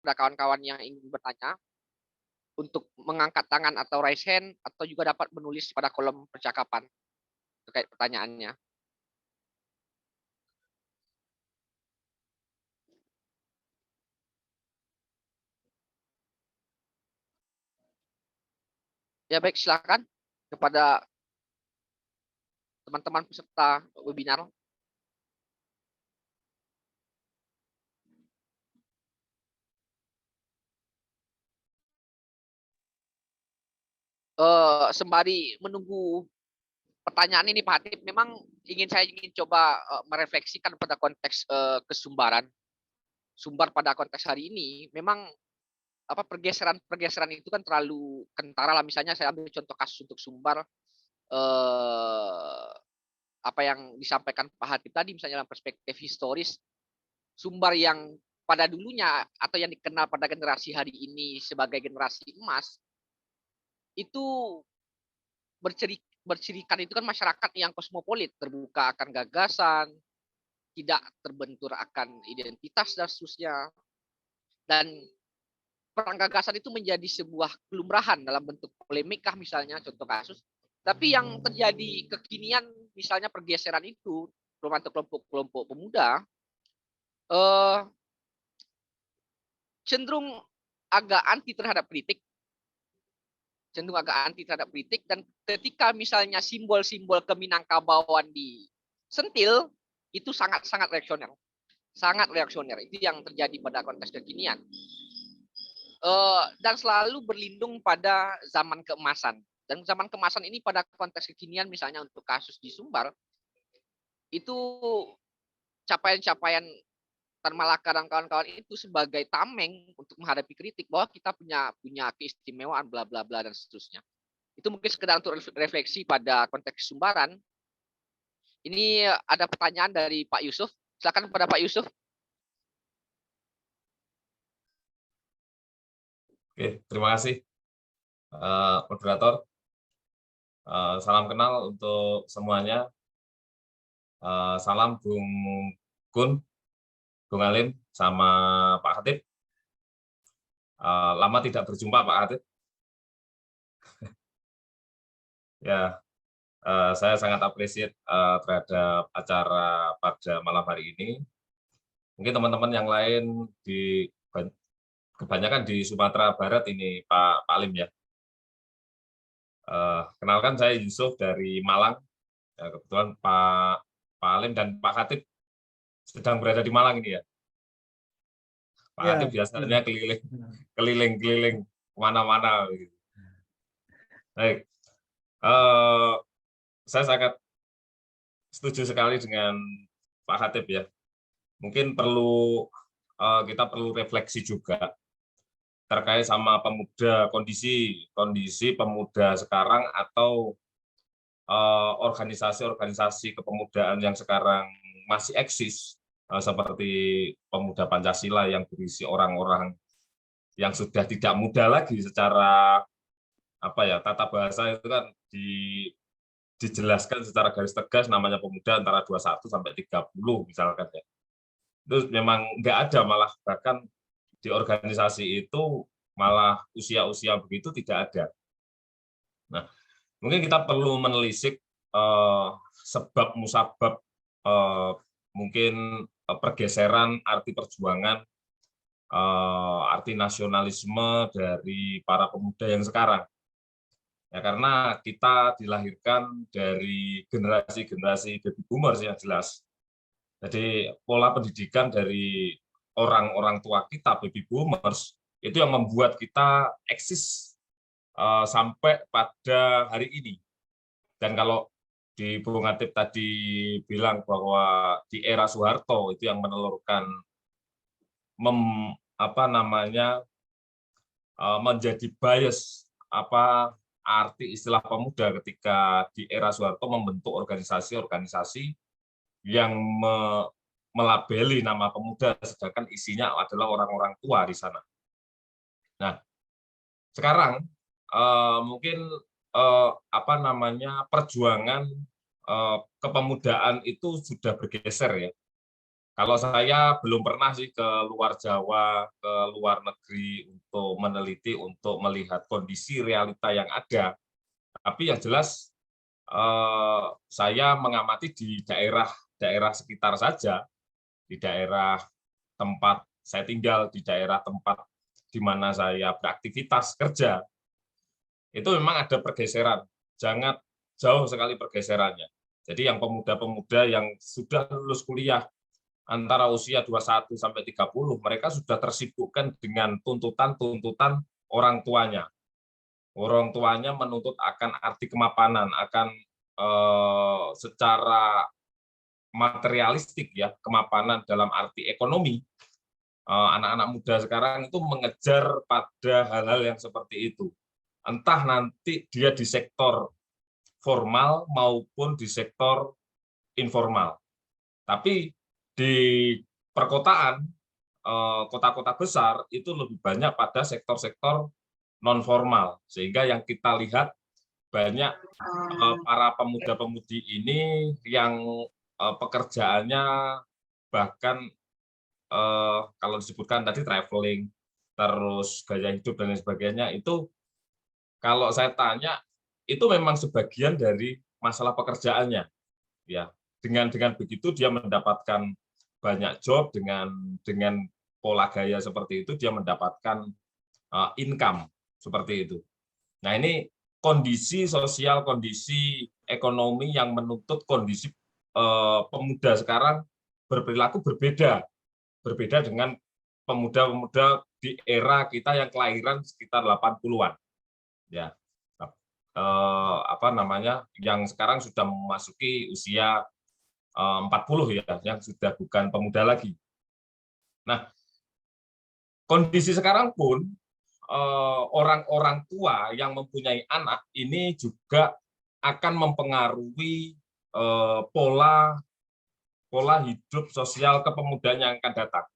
pada kawan-kawan yang ingin bertanya untuk mengangkat tangan atau raise hand atau juga dapat menulis pada kolom percakapan terkait pertanyaannya. Ya baik, silakan kepada teman-teman peserta webinar. Sembari menunggu pertanyaan ini Pak Hatip, memang saya ingin coba merefleksikan pada konteks kesumbaran. Sumbar pada konteks hari ini memang pergeseran itu kan terlalu kentara lah. Misalnya saya ambil contoh kasus untuk sumbar apa yang disampaikan Pak Hatip tadi, misalnya dalam perspektif historis, sumbar yang pada dulunya atau yang dikenal pada generasi hari ini sebagai generasi emas itu bercirikan itu kan masyarakat yang kosmopolit, terbuka akan gagasan, tidak terbentur akan identitas dan seterusnya. Dan perang gagasan itu menjadi sebuah kelumrahan dalam bentuk polemik misalnya, contoh kasus. Tapi yang terjadi kekinian, misalnya pergeseran itu, termasuk kelompok-kelompok pemuda, cenderung agak anti terhadap kritik, dan ketika misalnya simbol-simbol Keminangkabauan disentil, itu sangat-sangat reaksioner. Itu yang terjadi pada konteks kekinian. Dan selalu berlindung pada zaman keemasan. Dan zaman keemasan ini pada konteks kekinian, misalnya untuk kasus di Sumbar, itu capaian-capaian Tan Malaka dan kawan-kawan itu sebagai tameng untuk menghadapi kritik bahwa kita punya keistimewaan bla bla bla dan seterusnya. Itu mungkin sekedar untuk refleksi pada konteks Sumbaran. Ini ada pertanyaan dari Pak Yusuf. Silakan kepada Pak Yusuf. Oke, terima kasih moderator. Salam kenal untuk semuanya. Salam Bung Kun, Bung Alim, sama Pak Hatip. Lama tidak berjumpa Pak Hatip. Ya, saya sangat appreciate terhadap acara pada malam hari ini. Mungkin teman-teman yang lain kebanyakan di Sumatera Barat ini Pak Alim ya. Kenalkan saya Yusuf dari Malang. Ya, kebetulan Pak Alim dan Pak Hatip sedang berada di Malang ini ya. Pak Hatip biasanya keliling kemana-mana. Baik, saya sangat setuju sekali dengan Pak Hatip ya. Mungkin kita perlu refleksi juga terkait sama pemuda, kondisi pemuda sekarang atau organisasi-organisasi kepemudaan yang sekarang masih eksis, seperti Pemuda Pancasila yang berisi orang-orang yang sudah tidak muda lagi secara tata bahasa itu kan dijelaskan secara garis tegas, namanya pemuda antara 21 sampai 30 misalkan ya. Itu memang nggak ada, malah bahkan di organisasi itu malah usia-usia begitu tidak ada. Nah, mungkin kita perlu menelisik sebab musabab mungkin pergeseran arti perjuangan, arti nasionalisme dari para pemuda yang sekarang. Ya, karena kita dilahirkan dari generasi-generasi baby boomers yang jelas. Jadi pola pendidikan dari orang-orang tua kita, baby boomers, itu yang membuat kita eksis sampai pada hari ini. Dan kalau di Bung Hatip tadi bilang bahwa di era Soeharto itu yang menelurkan menjadi bias arti istilah pemuda ketika di era Soeharto membentuk organisasi-organisasi yang melabeli nama pemuda, sedangkan isinya adalah orang-orang tua di sana. Nah, sekarang mungkin perjuangan kepemudaan itu sudah bergeser ya, Kalau saya belum pernah sih ke luar Jawa, ke luar negeri untuk meneliti, untuk melihat kondisi realita yang ada. Tapi yang jelas saya mengamati di daerah sekitar saja, di daerah tempat saya tinggal, di daerah tempat di mana saya beraktivitas kerja, itu memang ada pergeseran, sangat jauh sekali pergeserannya. Jadi yang pemuda-pemuda yang sudah lulus kuliah antara usia 21 sampai 30, mereka sudah tersibukkan dengan tuntutan-tuntutan orang tuanya. Orang tuanya menuntut akan arti kemapanan, akan secara materialistik ya, kemapanan dalam arti ekonomi. Anak-anak muda sekarang itu mengejar pada hal-hal yang seperti itu. Entah nanti dia di sektor formal maupun di sektor informal. Tapi di perkotaan, kota-kota besar itu lebih banyak pada sektor-sektor non formal, sehingga yang kita lihat banyak para pemuda-pemudi ini yang pekerjaannya bahkan kalau disebutkan tadi traveling, terus gaya hidup dan lain sebagainya, itu kalau saya tanya itu memang sebagian dari masalah pekerjaannya, ya. Dengan begitu dia mendapatkan banyak job, dengan pola gaya seperti itu dia mendapatkan income seperti itu. Nah, ini kondisi sosial, kondisi ekonomi yang menuntut kondisi pemuda sekarang berperilaku berbeda dengan pemuda-pemuda di era kita yang kelahiran sekitar 80-an. Ya. Apa namanya? Yang sekarang sudah memasuki usia 40 ya, yang sudah bukan pemuda lagi. Nah, kondisi sekarang pun orang-orang tua yang mempunyai anak ini juga akan mempengaruhi pola hidup sosial kepemudaan yang akan datang.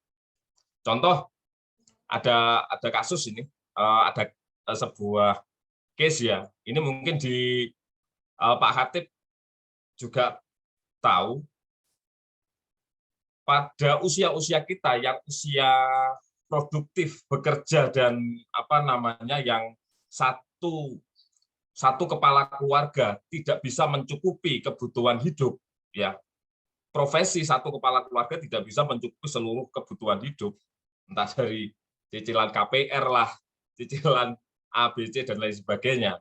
Contoh, ada kasus ini, ada sebuah case ya. Ini mungkin di Pak Hatip juga tahu, pada usia-usia kita yang usia produktif bekerja dan apa namanya yang satu kepala keluarga tidak bisa mencukupi kebutuhan hidup, ya, profesi satu kepala keluarga tidak bisa mencukupi seluruh kebutuhan hidup, entah dari cicilan KPR lah, cicilan ABC dan lain sebagainya.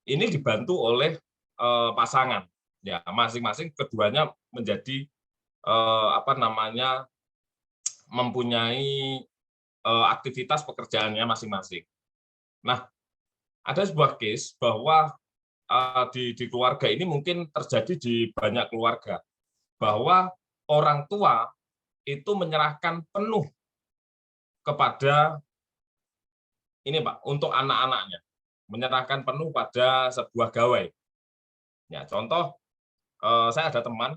Ini dibantu oleh pasangan, ya, masing-masing keduanya menjadi apa namanya mempunyai aktivitas pekerjaannya masing-masing. Nah, ada sebuah case bahwa di keluarga ini mungkin terjadi di banyak keluarga, bahwa orang tua itu menyerahkan penuh kepada ini Pak, untuk anak-anaknya, menyerahkan penuh pada sebuah gawai. Ya, contoh, saya ada teman,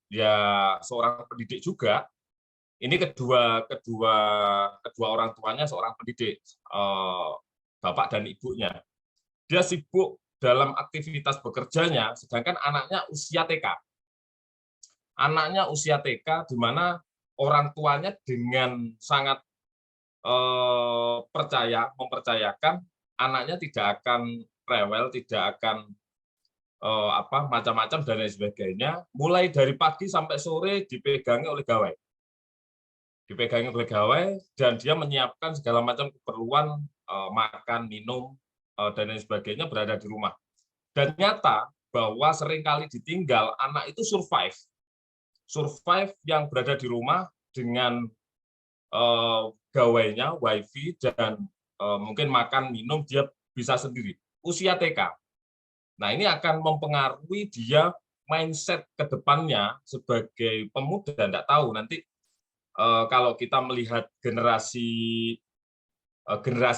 ya seorang pendidik juga. Ini kedua orang tuanya seorang pendidik, bapak dan ibunya. Dia sibuk dalam aktivitas bekerjanya, sedangkan anaknya usia TK. Anaknya usia TK, di mana orang tuanya dengan sangat mempercayakan anaknya tidak akan rewel, tidak akan macam-macam dan lain sebagainya. Mulai dari pagi sampai sore dipegangi oleh gawai. Dan dia menyiapkan segala macam keperluan makan, minum, dan lain sebagainya berada di rumah. Dan nyata bahwa seringkali ditinggal, anak itu survive yang berada di rumah dengan gawainya, wifi, dan mungkin makan, minum, dia bisa sendiri. Usia TK. Nah, ini akan mempengaruhi dia mindset ke depannya sebagai pemuda. Tidak tahu nanti kalau kita melihat generasi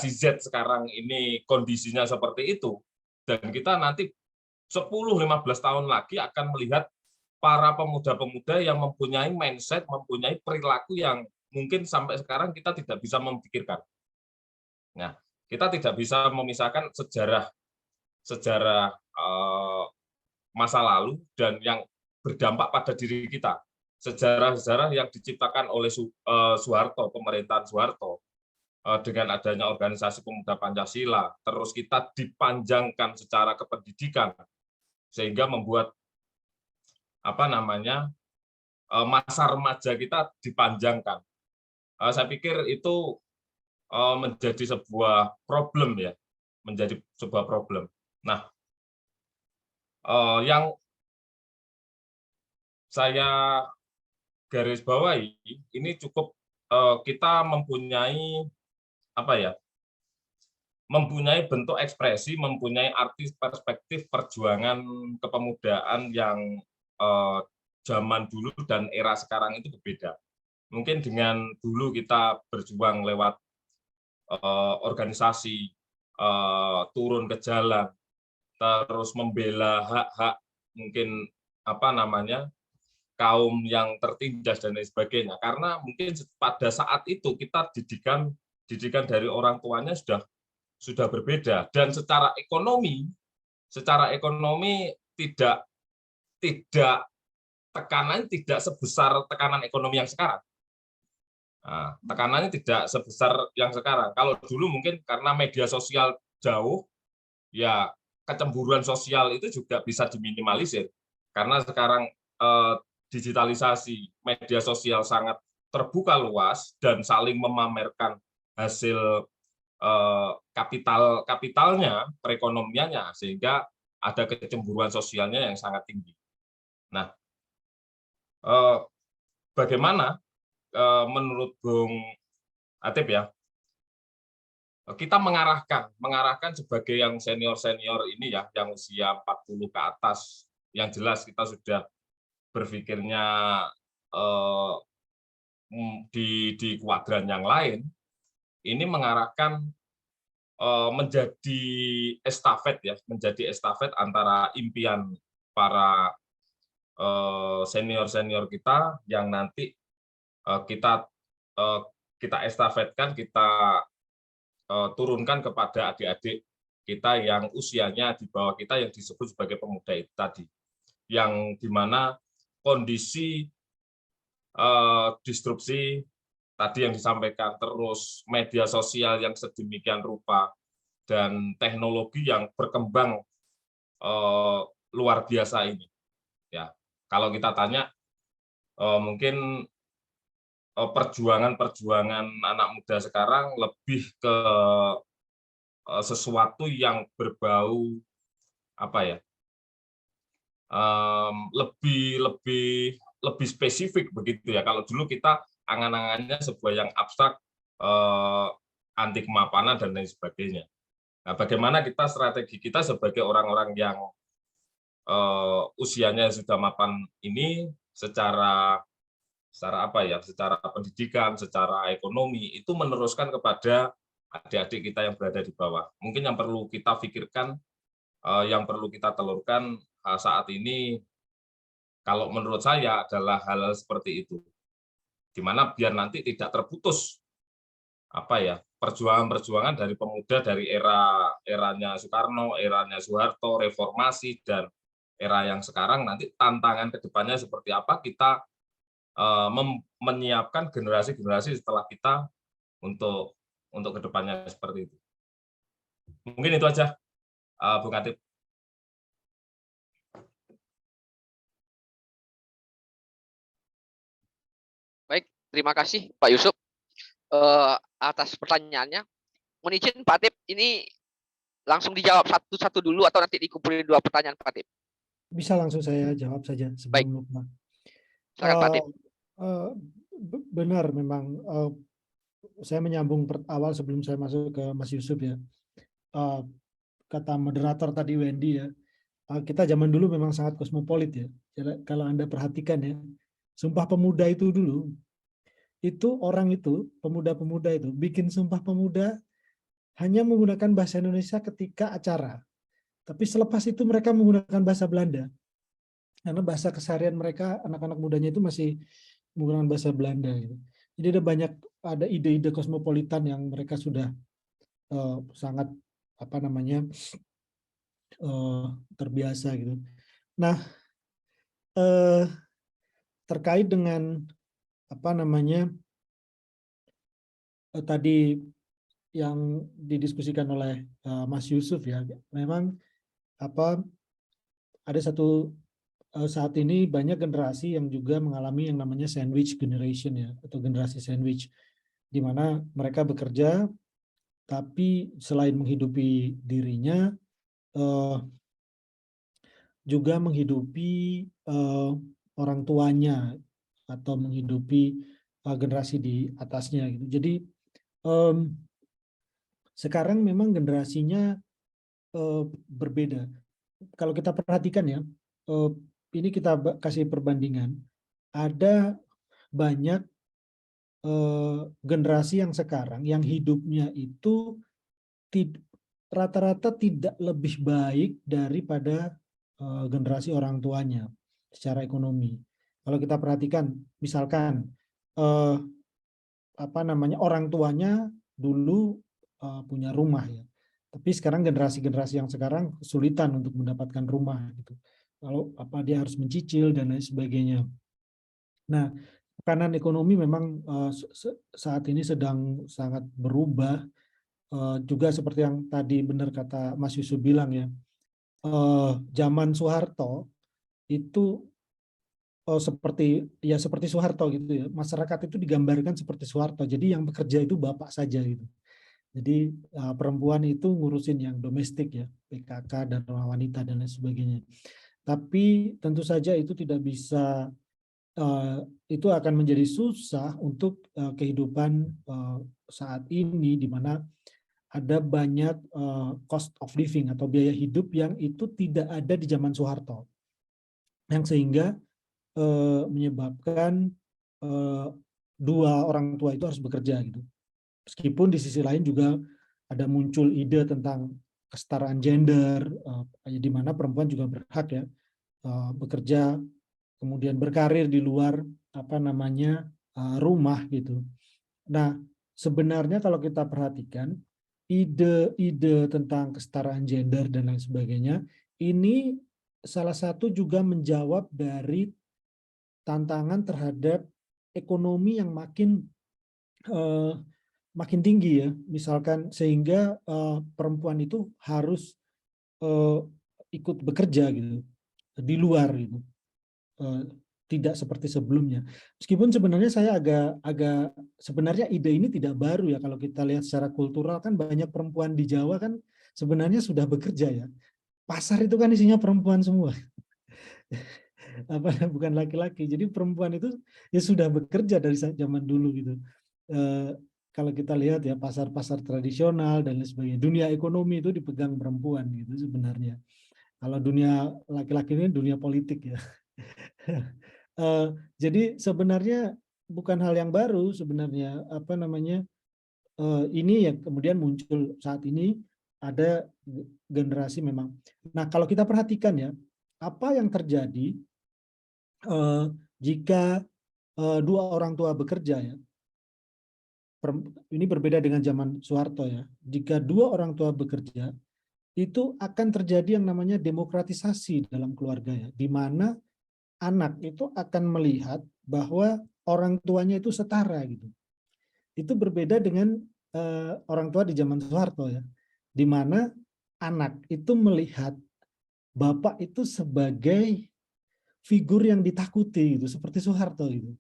Z sekarang ini kondisinya seperti itu, dan kita nanti 10-15 tahun lagi akan melihat para pemuda-pemuda yang mempunyai mindset, mempunyai perilaku yang mungkin sampai sekarang kita tidak bisa memikirkan. Nah, kita tidak bisa memisahkan sejarah masa lalu dan yang berdampak pada diri kita. sejarah-sejarah yang diciptakan oleh Soeharto, pemerintahan Soeharto, dengan adanya organisasi pemuda Pancasila, terus kita dipanjangkan secara kependidikan, sehingga membuat masa remaja kita dipanjangkan. Saya pikir itu menjadi sebuah problem ya, menjadi sebuah problem. Nah, yang saya garis bawahi ini cukup kita mempunyai mempunyai bentuk ekspresi, mempunyai arti perspektif perjuangan kepemudaan yang zaman dulu dan era sekarang itu berbeda. Mungkin dengan dulu kita berjuang lewat organisasi, turun ke jalan, terus membela hak-hak mungkin kaum yang tertindas dan lain sebagainya. Karena mungkin pada saat itu kita didikan dari orang tuanya sudah berbeda, dan secara ekonomi tidak tekanan tidak sebesar tekanan ekonomi yang sekarang. Nah, tekanannya tidak sebesar yang sekarang. Kalau dulu mungkin karena media sosial jauh, ya kecemburuan sosial itu juga bisa diminimalisir. Karena sekarang digitalisasi, media sosial sangat terbuka luas dan saling memamerkan hasil kapitalnya, perekonomiannya, sehingga ada kecemburuan sosialnya yang sangat tinggi. Nah, bagaimana menurut Bung Atip ya, kita mengarahkan sebagai yang senior ini ya, yang usia 40 ke atas, yang jelas kita sudah berpikirnya di kuadran yang lain, ini mengarahkan menjadi estafet antara impian para senior kita yang nanti kita estafetkan, kita turunkan kepada adik-adik kita yang usianya di bawah kita, yang disebut sebagai pemuda itu tadi, yang dimana kondisi disrupsi tadi yang disampaikan, terus media sosial yang sedemikian rupa, dan teknologi yang berkembang luar biasa ini. Ya, kalau kita tanya, mungkin perjuangan anak muda sekarang lebih ke sesuatu yang berbau lebih spesifik begitu ya. Kalau dulu kita angan-angannya sebuah yang abstrak, anti kemapanan dan lain sebagainya. Nah, bagaimana strategi kita sebagai orang-orang yang usianya sudah mapan ini, secara pendidikan, secara ekonomi, itu meneruskan kepada adik-adik kita yang berada di bawah. Mungkin yang perlu kita pikirkan, yang perlu kita telurkan saat ini, kalau menurut saya adalah hal seperti itu, di mana biar nanti tidak terputus perjuangan-perjuangan dari pemuda dari eranya Soekarno, eranya Soeharto, reformasi, dan era yang sekarang. Nanti tantangan kedepannya seperti apa, kita menyiapkan generasi-generasi setelah kita untuk kedepannya seperti itu. Mungkin itu aja, Bung Atip. Baik, terima kasih Pak Yusuf atas pertanyaannya. Mohon izin Pak Atip, ini langsung dijawab satu-satu dulu atau nanti dikumpulin 2 pertanyaan Pak Atip? Bisa langsung saya jawab saja sebelum lupa. Silakan Pak Atip. Benar, memang saya menyambung awal sebelum saya masuk ke Mas Yusuf ya. Kata moderator tadi Wendy ya, kita zaman dulu memang sangat kosmopolit ya. Kalau Anda perhatikan ya, Sumpah Pemuda itu dulu, itu orang itu, pemuda-pemuda itu bikin Sumpah Pemuda hanya menggunakan bahasa Indonesia ketika acara. Tapi selepas itu mereka menggunakan bahasa Belanda. Karena bahasa keseharian mereka, anak-anak mudanya itu masih menggunakan bahasa Belanda. Gitu. Jadi ada ide-ide kosmopolitan yang mereka sudah sangat terbiasa gitu. Nah, terkait dengan apa namanya tadi yang didiskusikan oleh Mas Yusuf ya, memang apa ada satu saat ini banyak generasi yang juga mengalami yang namanya sandwich generation ya, atau generasi sandwich, di mana mereka bekerja tapi selain menghidupi dirinya juga menghidupi orang tuanya atau menghidupi generasi di atasnya gitu. Jadi sekarang memang generasinya berbeda. Kalau kita perhatikan ya, ini kita kasih perbandingan. Ada banyak generasi yang sekarang yang hidupnya itu rata-rata tidak lebih baik daripada generasi orang tuanya secara ekonomi. Kalau kita perhatikan, misalkan apa namanya orang tuanya dulu punya rumah ya, tapi sekarang generasi-generasi yang sekarang kesulitan untuk mendapatkan rumah gitu. Kalau apa dia harus mencicil dan lain sebagainya. Nah, tekanan ekonomi memang saat ini sedang sangat berubah. Juga seperti yang tadi benar kata Mas Yusuf bilang ya, zaman Soeharto itu seperti Soeharto gitu ya, masyarakat itu digambarkan seperti Soeharto, jadi yang bekerja itu bapak saja gitu. Jadi perempuan itu ngurusin yang domestik ya, PKK dan wanita dan lain sebagainya. Tapi tentu saja itu tidak bisa, itu akan menjadi susah untuk kehidupan saat ini, di mana ada banyak cost of living atau biaya hidup yang itu tidak ada di zaman Soeharto, yang sehingga menyebabkan dua orang tua itu harus bekerja gitu. Meskipun di sisi lain juga ada muncul ide tentang kesetaraan gender, di mana perempuan juga berhak ya bekerja, kemudian berkarir di luar apa namanya rumah gitu. Nah, sebenarnya kalau kita perhatikan ide-ide tentang kesetaraan gender dan lain sebagainya, ini salah satu juga menjawab dari tantangan terhadap ekonomi yang makin tinggi ya, misalkan sehingga perempuan itu harus ikut bekerja gitu di luar gitu, tidak seperti sebelumnya. Meskipun sebenarnya saya agak sebenarnya ide ini tidak baru ya, kalau kita lihat secara kultural kan banyak perempuan di Jawa kan sebenarnya sudah bekerja ya. Pasar itu kan isinya perempuan semua. Apa bukan laki-laki. Jadi perempuan itu ya sudah bekerja dari zaman dulu gitu. Kalau kita lihat ya pasar-pasar tradisional dan lain sebagainya, dunia ekonomi itu dipegang perempuan gitu sebenarnya. Kalau dunia laki-laki ini dunia politik ya. Jadi sebenarnya bukan hal yang baru sebenarnya, apa namanya, ini yang kemudian muncul saat ini ada generasi memang. Nah kalau kita perhatikan ya, apa yang terjadi jika dua orang tua bekerja ya, ini berbeda dengan zaman Soeharto ya, jika dua orang tua bekerja, itu akan terjadi yang namanya demokratisasi dalam keluarga ya, di mana anak itu akan melihat bahwa orang tuanya itu setara gitu. Itu berbeda dengan orang tua di zaman Soeharto ya, di mana anak itu melihat bapak itu sebagai figur yang ditakuti gitu, seperti Soeharto gitu.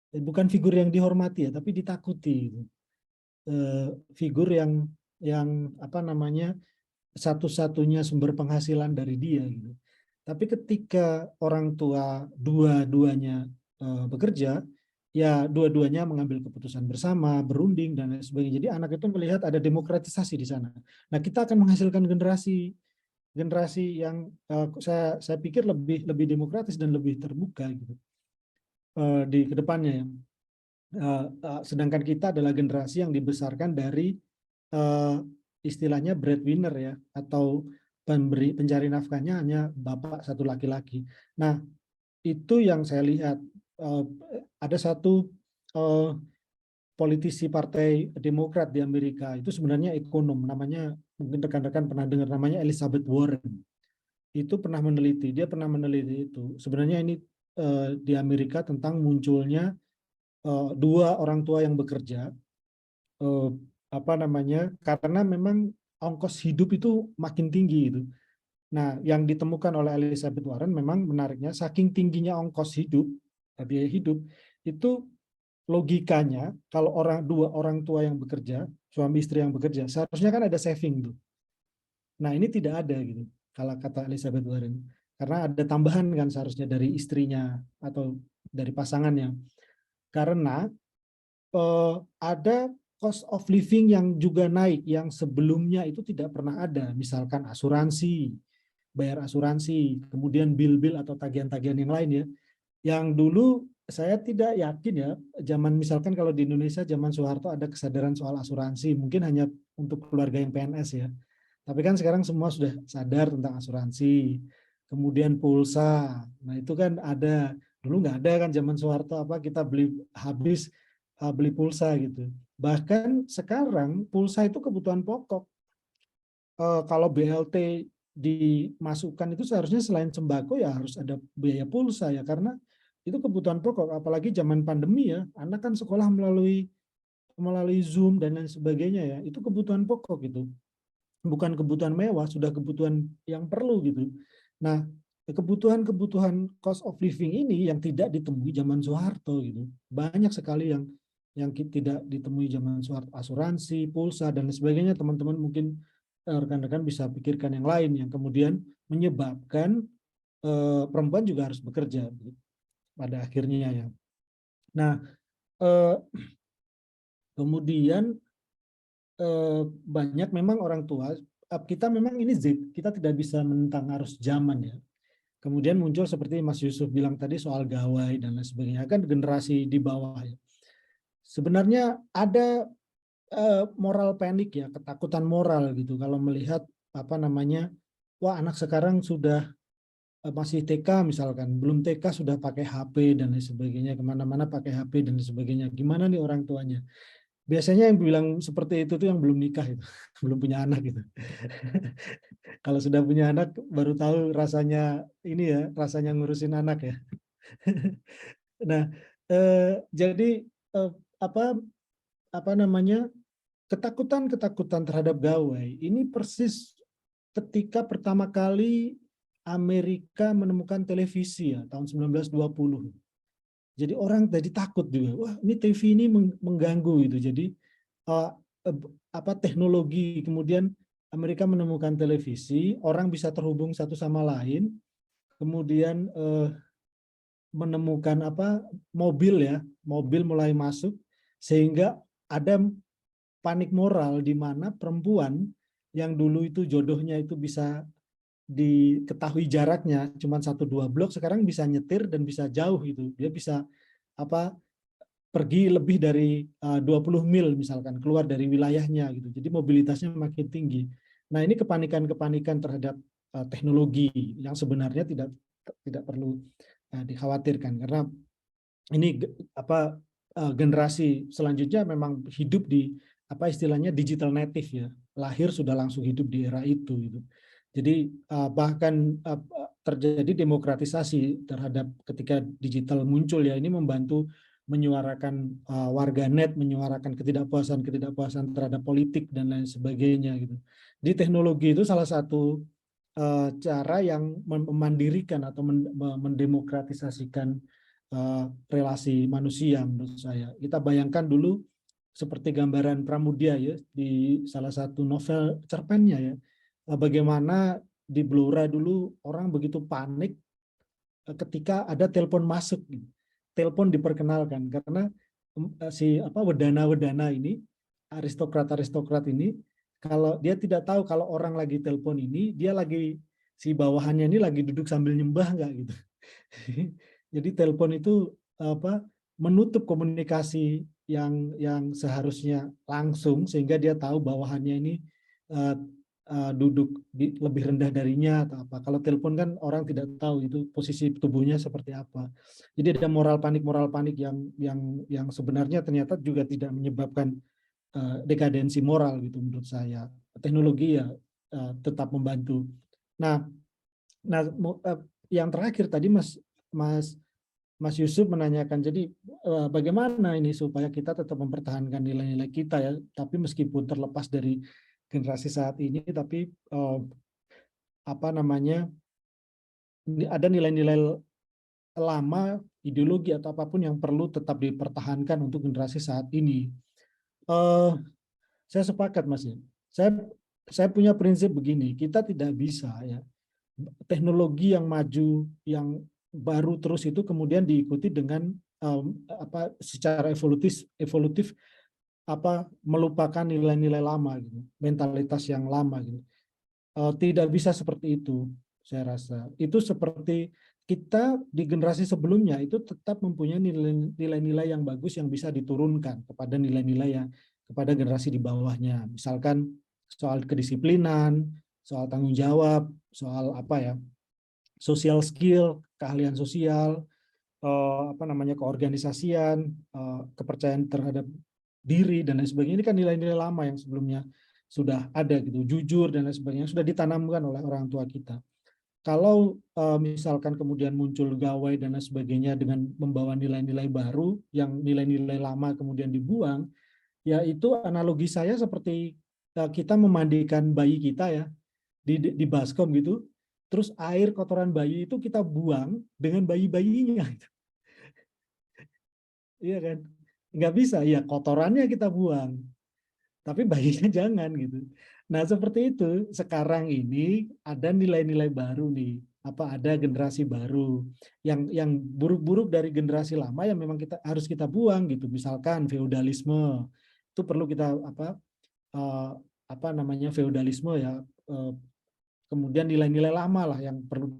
Bukan figur yang dihormati ya, tapi ditakuti gitu. Figur yang apa namanya, satu-satunya sumber penghasilan dari dia gitu. Tapi ketika orang tua dua-duanya bekerja, ya dua-duanya mengambil keputusan bersama, berunding dan lain sebagainya. Jadi anak itu melihat ada demokratisasi di sana. Nah, kita akan menghasilkan generasi yang saya pikir lebih demokratis dan lebih terbuka gitu di kedepannya ya. Sedangkan kita adalah generasi yang dibesarkan dari istilahnya breadwinner ya, atau pencari nafkahnya hanya bapak satu laki-laki. Nah, itu yang saya lihat. Ada satu politisi Partai Demokrat di Amerika, itu sebenarnya ekonom, namanya mungkin rekan-rekan pernah dengar, namanya Elizabeth Warren. Itu pernah meneliti, dia pernah meneliti itu. Sebenarnya ini di Amerika tentang munculnya dua orang tua yang bekerja, karena memang ongkos hidup itu makin tinggi gitu. Nah, yang ditemukan oleh Elizabeth Warren memang menariknya, saking tingginya ongkos hidup, biaya hidup, itu logikanya kalau dua orang tua yang bekerja, suami istri yang bekerja, seharusnya kan ada saving tuh. Nah, ini tidak ada gitu, kalau kata Elizabeth Warren. Karena ada tambahan kan seharusnya dari istrinya atau dari pasangannya. Karena ada cost of living yang juga naik, yang sebelumnya itu tidak pernah ada. Misalkan asuransi, bayar asuransi, kemudian bil-bil atau tagihan-tagihan yang lain ya. Yang dulu saya tidak yakin ya, misalkan kalau di Indonesia zaman Soeharto ada kesadaran soal asuransi, mungkin hanya untuk keluarga yang PNS ya. Tapi kan sekarang semua sudah sadar tentang asuransi. Kemudian pulsa, nah itu kan ada, dulu nggak ada kan zaman Soeharto kita beli pulsa gitu. Bahkan sekarang pulsa itu kebutuhan pokok. Kalau BLT dimasukkan itu seharusnya selain sembako ya harus ada biaya pulsa ya, karena itu kebutuhan pokok. Apalagi zaman pandemi ya, anak kan sekolah melalui Zoom dan lain sebagainya ya, itu kebutuhan pokok gitu. Bukan kebutuhan mewah, sudah kebutuhan yang perlu gitu. Nah, kebutuhan-kebutuhan cost of living ini yang tidak ditemui zaman Soeharto gitu. Banyak sekali yang tidak ditemui zaman Soeharto, asuransi, pulsa dan lain sebagainya. Teman-teman mungkin rekan-rekan bisa pikirkan yang lain yang kemudian menyebabkan perempuan juga harus bekerja pada akhirnya ya. Nah, kemudian banyak memang orang tua, kita memang ini kita tidak bisa menentang arus zaman ya. Kemudian muncul seperti Mas Yusuf bilang tadi soal gawai dan lain sebagainya, kan generasi di bawah ya. Sebenarnya ada moral panik ya, ketakutan moral gitu kalau melihat wah anak sekarang sudah masih TK misalkan, belum TK sudah pakai HP dan lain sebagainya, kemana-mana pakai HP dan lain sebagainya. Gimana nih orang tuanya? Biasanya yang bilang seperti itu tuh yang belum nikah itu, belum punya anak gitu. Kalau sudah punya anak baru tahu rasanya ini ya, rasanya ngurusin anak ya. Nah, jadi ketakutan terhadap gawai ini persis ketika pertama kali Amerika menemukan televisi ya tahun 1920. Jadi orang jadi takut juga. Wah, ini TV ini mengganggu gitu. Jadi teknologi, kemudian Amerika menemukan televisi, orang bisa terhubung satu sama lain, kemudian menemukan mobil ya, mobil mulai masuk sehingga ada panik moral di mana perempuan yang dulu itu jodohnya itu bisa diketahui jaraknya cuma 1-2 blok, sekarang bisa nyetir dan bisa jauh gitu. Dia bisa pergi lebih dari 20 mil misalkan keluar dari wilayahnya gitu. Jadi mobilitasnya makin tinggi. Nah, ini kepanikan terhadap teknologi yang sebenarnya tidak perlu dikhawatirkan karena ini generasi selanjutnya memang hidup di istilahnya digital native ya. Lahir sudah langsung hidup di era itu gitu. Jadi bahkan terjadi demokratisasi terhadap ketika digital muncul ya, ini membantu menyuarakan warganet, menyuarakan ketidakpuasan terhadap politik dan lain sebagainya gitu. Di teknologi itu salah satu cara yang memandirikan atau mendemokratisasikan relasi manusia menurut saya. Kita bayangkan dulu seperti gambaran Pramudia ya di salah satu novel cerpennya ya. Bagaimana di Blora dulu orang begitu panik ketika ada telepon masuk, telepon diperkenalkan karena si wedana-wedana ini, aristokrat ini, kalau dia tidak tahu kalau orang lagi telepon ini, dia lagi si bawahannya ini lagi duduk sambil nyembah nggak gitu. Jadi telepon itu menutup komunikasi yang seharusnya langsung sehingga dia tahu bawahannya ini duduk lebih rendah darinya atau apa. Kalau telepon kan orang tidak tahu itu posisi tubuhnya seperti apa. Jadi ada moral panik yang sebenarnya ternyata juga tidak menyebabkan dekadensi moral gitu menurut saya. Teknologi ya tetap membantu. Nah yang terakhir tadi Mas Mas Yusuf menanyakan, jadi bagaimana ini supaya kita tetap mempertahankan nilai-nilai kita ya, tapi meskipun terlepas dari generasi saat ini, tapi apa namanya, ada nilai-nilai lama, ideologi atau apapun yang perlu tetap dipertahankan untuk generasi saat ini. Saya sepakat, Mas. Saya punya prinsip begini, kita tidak bisa ya teknologi yang maju, yang baru terus itu kemudian diikuti dengan secara evolutif melupakan nilai-nilai lama gitu, mentalitas yang lama gitu. Tidak bisa seperti itu, saya rasa. Itu seperti kita di generasi sebelumnya itu tetap mempunyai nilai-nilai yang bagus yang bisa diturunkan kepada nilai-nilai yang kepada generasi di bawahnya. Misalkan soal kedisiplinan, soal tanggung jawab, soal social skill, keahlian sosial, keorganisasian, kepercayaan terhadap diri dan lain sebagainya. Ini kan nilai-nilai lama yang sebelumnya sudah ada gitu, jujur dan lain sebagainya sudah ditanamkan oleh orang tua kita. Kalau misalkan kemudian muncul gawai dan lain sebagainya dengan membawa nilai-nilai baru yang nilai-nilai lama kemudian dibuang, ya itu analogi saya seperti kita memandikan bayi kita ya di baskom gitu, terus air kotoran bayi itu kita buang dengan bayi-bayinya. Iya kan? Nggak bisa, ya kotorannya kita buang, tapi bayinya jangan gitu. Nah seperti itu, sekarang ini ada nilai-nilai baru nih, ada generasi baru yang buruk-buruk dari generasi lama yang memang harus kita buang gitu. Misalkan feodalisme, itu perlu kita feodalisme ya, kemudian nilai-nilai lama lah yang perlu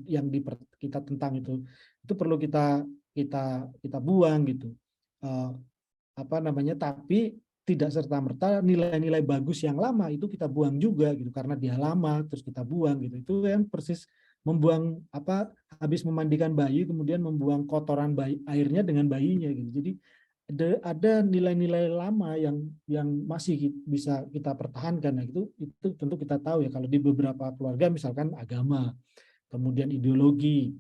kita tentang itu perlu kita buang gitu. Tapi tidak serta-merta nilai-nilai bagus yang lama itu kita buang juga gitu, karena dia lama terus kita buang gitu. Itu yang persis membuang habis memandikan bayi kemudian membuang kotoran airnya dengan bayinya gitu. Jadi ada nilai-nilai lama yang masih bisa kita pertahankan. Nah, itu tentu kita tahu ya, kalau di beberapa keluarga misalkan agama, kemudian ideologi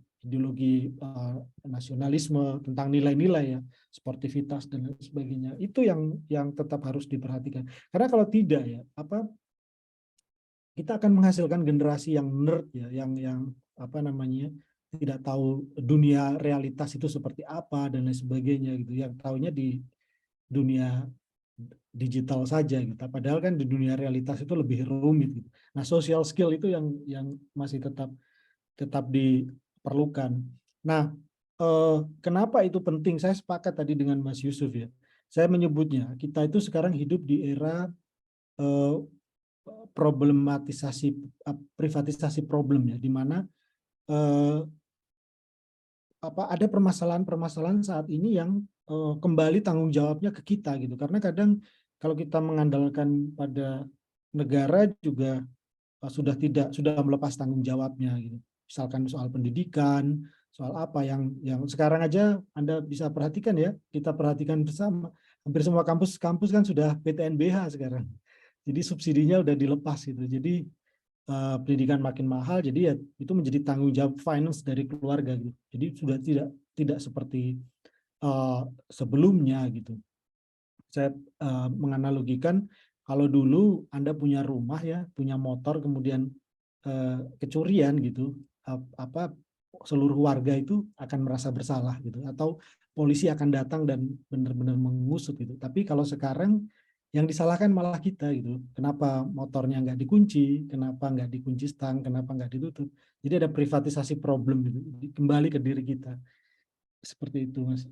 nasionalisme tentang nilai-nilai ya, sportivitas dan lain sebagainya. Itu yang tetap harus diperhatikan. Karena kalau tidak ya, kita akan menghasilkan generasi yang nerd ya, yang tidak tahu dunia realitas itu seperti apa dan lain sebagainya gitu. Yang tahunya di dunia digital saja gitu. Padahal kan di dunia realitas itu lebih rumit gitu. Nah, social skill itu yang masih tetap diperlukan. Nah, kenapa itu penting? Saya sepakat tadi dengan Mas Yusuf ya. Saya menyebutnya kita itu sekarang hidup di era problematisasi privatisasi problem ya, di mana ada permasalahan-permasalahan saat ini yang kembali tanggung jawabnya ke kita gitu. Karena kadang kalau kita mengandalkan pada negara juga sudah melepas tanggung jawabnya gitu. Misalkan soal pendidikan, soal apa yang sekarang aja Anda bisa perhatikan ya, kita perhatikan bersama. Hampir semua kampus kan sudah PTNBH sekarang. Jadi subsidinya udah dilepas gitu. Jadi pendidikan makin mahal, jadi ya itu menjadi tanggung jawab finance dari keluarga gitu. Jadi sudah tidak seperti sebelumnya gitu. Saya menganalogikan kalau dulu Anda punya rumah ya, punya motor, kemudian kecurian gitu, seluruh warga itu akan merasa bersalah gitu, atau polisi akan datang dan benar-benar mengusut gitu. Tapi kalau sekarang yang disalahkan malah kita gitu. Kenapa motornya nggak dikunci, kenapa nggak dikunci stang, kenapa nggak ditutup. Jadi ada privatisasi problem gitu, kembali ke diri kita. Seperti itu, Mas.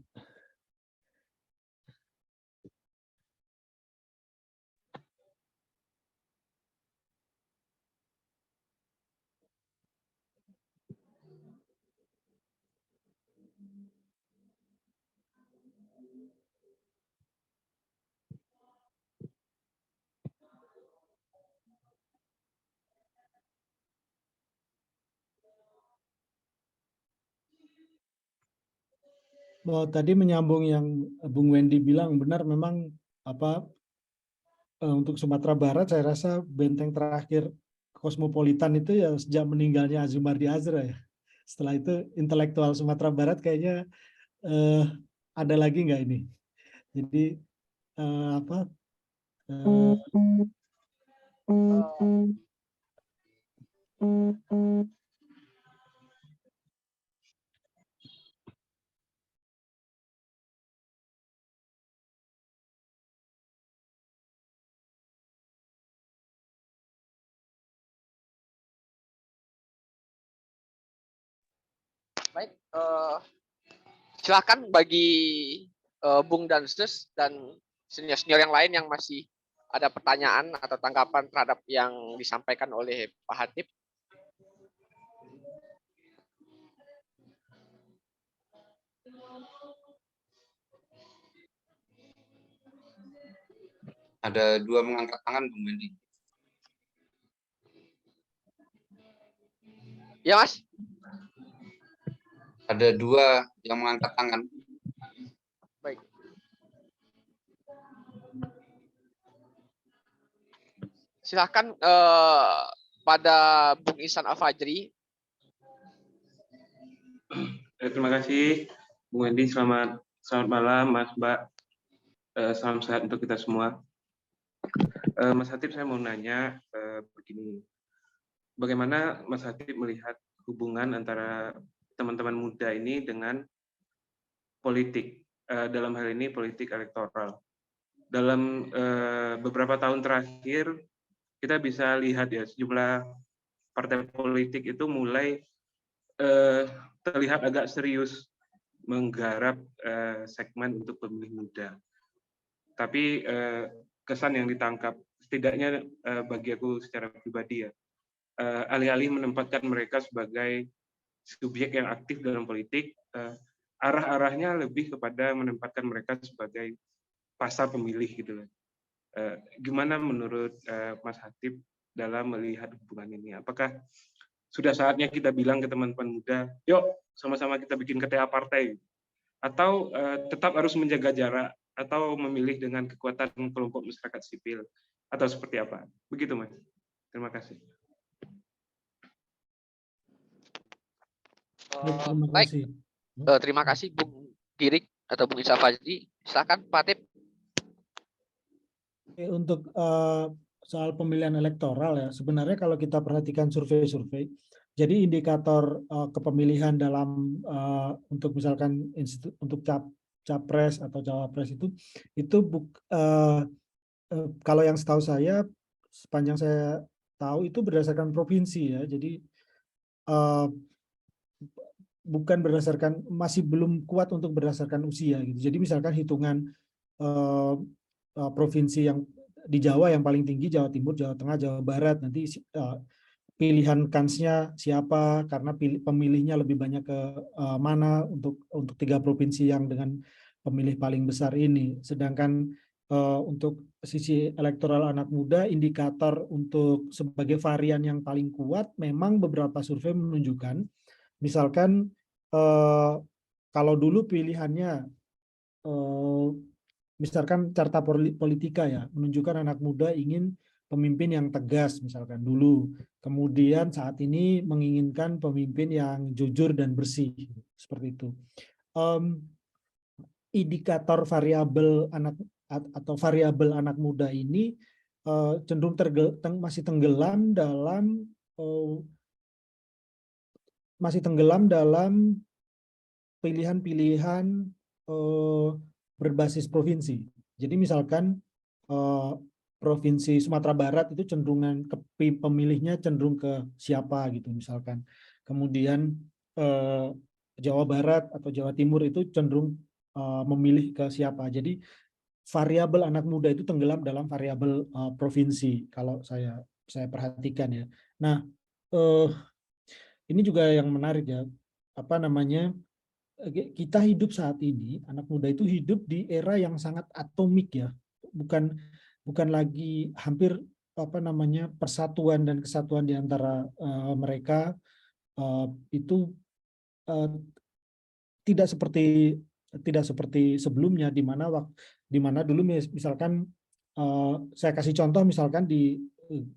Tadi menyambung yang Bung Wendy bilang, benar memang untuk Sumatera Barat saya rasa benteng terakhir kosmopolitan itu ya sejak meninggalnya Azumardi Azra ya. Setelah itu intelektual Sumatera Barat kayaknya ada lagi nggak ini? Jadi apa? Baik, silakan bagi Bung Dansus dan senior-senior yang lain yang masih ada pertanyaan atau tanggapan terhadap yang disampaikan oleh Pak Hatip. Ada 2 mengangkat tangan, Bung Wendy. Ya, Mas. Ada 2 yang mengangkat tangan. Baik. Silakan pada Bung Ihsan Al-Fajri. Terima kasih, Bung Wendy. Selamat malam, Mas, Mbak. Salam sehat untuk kita semua. Mas Hatip, saya mau nanya begini. Bagaimana Mas Hatip melihat hubungan antara teman-teman muda ini dengan politik, dalam hal ini politik elektoral. Dalam beberapa tahun terakhir, kita bisa lihat ya sejumlah partai politik itu mulai terlihat agak serius menggarap segmen untuk pemilih muda. Tapi kesan yang ditangkap, setidaknya bagi aku secara pribadi ya, alih-alih menempatkan mereka sebagai subjek yang aktif dalam politik, arah-arahnya lebih kepada menempatkan mereka sebagai pasar pemilih gitu. Gimana menurut Mas Hatip dalam melihat hubungan ini? Apakah sudah saatnya kita bilang ke teman-teman muda, yuk sama-sama kita bikin KTA partai, atau tetap harus menjaga jarak, atau memilih dengan kekuatan kelompok masyarakat sipil, atau seperti apa? Begitu, Mas. Terima kasih. Terima Baik, kasih. terima kasih Bung Giring atau Bung Ihsan Al-Fajri. Silakan Pak Hatip. Untuk soal pemilihan elektoral ya, sebenarnya kalau kita perhatikan survei-survei, jadi indikator kepemilihan dalam untuk misalkan untuk capres atau cawapres itu kalau yang setahu saya, sepanjang saya tahu itu berdasarkan provinsi ya, jadi bukan berdasarkan, masih belum kuat untuk berdasarkan usia gitu. Jadi misalkan hitungan provinsi yang di Jawa yang paling tinggi, Jawa Timur, Jawa Tengah, Jawa Barat, nanti pilihan kansnya siapa, karena pemilihnya lebih banyak ke mana untuk 3 provinsi yang dengan pemilih paling besar ini. Sedangkan untuk sisi elektoral anak muda, indikator untuk sebagai varian yang paling kuat, memang beberapa survei menunjukkan, misalkan kalau dulu pilihannya misalkan Carta Politika ya, menunjukkan anak muda ingin pemimpin yang tegas misalkan dulu. Kemudian saat ini menginginkan pemimpin yang jujur dan bersih, seperti itu. Indikator variabel anak muda ini cenderung masih tenggelam dalam pilihan-pilihan berbasis provinsi. Jadi misalkan provinsi Sumatera Barat itu cenderungan pemilihnya cenderung ke siapa gitu misalkan. Kemudian Jawa Barat atau Jawa Timur itu cenderung memilih ke siapa. Jadi variabel anak muda itu tenggelam dalam variabel provinsi kalau saya perhatikan ya. Nah, ini juga yang menarik ya, apa namanya, kita hidup saat ini, anak muda itu hidup di era yang sangat atomik ya, bukan lagi hampir apa namanya persatuan dan kesatuan di antara mereka itu tidak seperti sebelumnya, di mana dulu misalkan saya kasih contoh misalkan di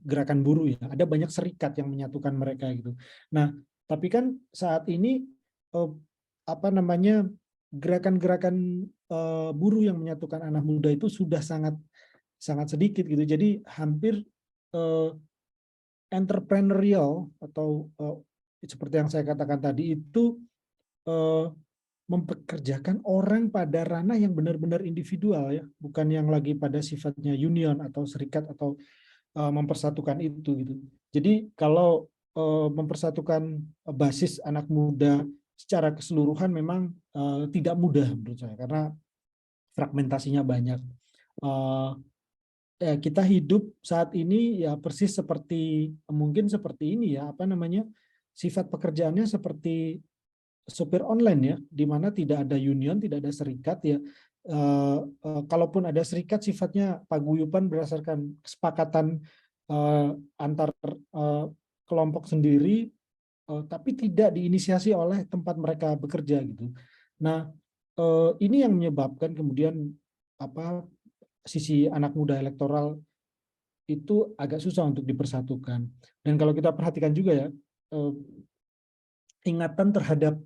gerakan buruh ya, ada banyak serikat yang menyatukan mereka gitu. Nah, tapi kan saat ini apa namanya gerakan-gerakan buruh yang menyatukan anak muda itu sudah sangat sedikit gitu. Jadi hampir entrepreneurial atau seperti yang saya katakan tadi itu mempekerjakan orang pada ranah yang benar-benar individual ya, bukan yang lagi pada sifatnya union atau serikat atau mempersatukan itu gitu. Jadi kalau mempersatukan basis anak muda secara keseluruhan memang tidak mudah menurut saya karena fragmentasinya banyak. Kita hidup saat ini ya persis seperti mungkin seperti ini ya, apa namanya, sifat pekerjaannya seperti supir online ya, di mana tidak ada union, tidak ada serikat ya. Kalaupun ada serikat sifatnya paguyuban berdasarkan kesepakatan antar kelompok sendiri, tapi tidak diinisiasi oleh tempat mereka bekerja gitu. Nah, ini yang menyebabkan kemudian apa sisi anak muda elektoral itu agak susah untuk dipersatukan. Dan kalau kita perhatikan juga ya, ingatan terhadap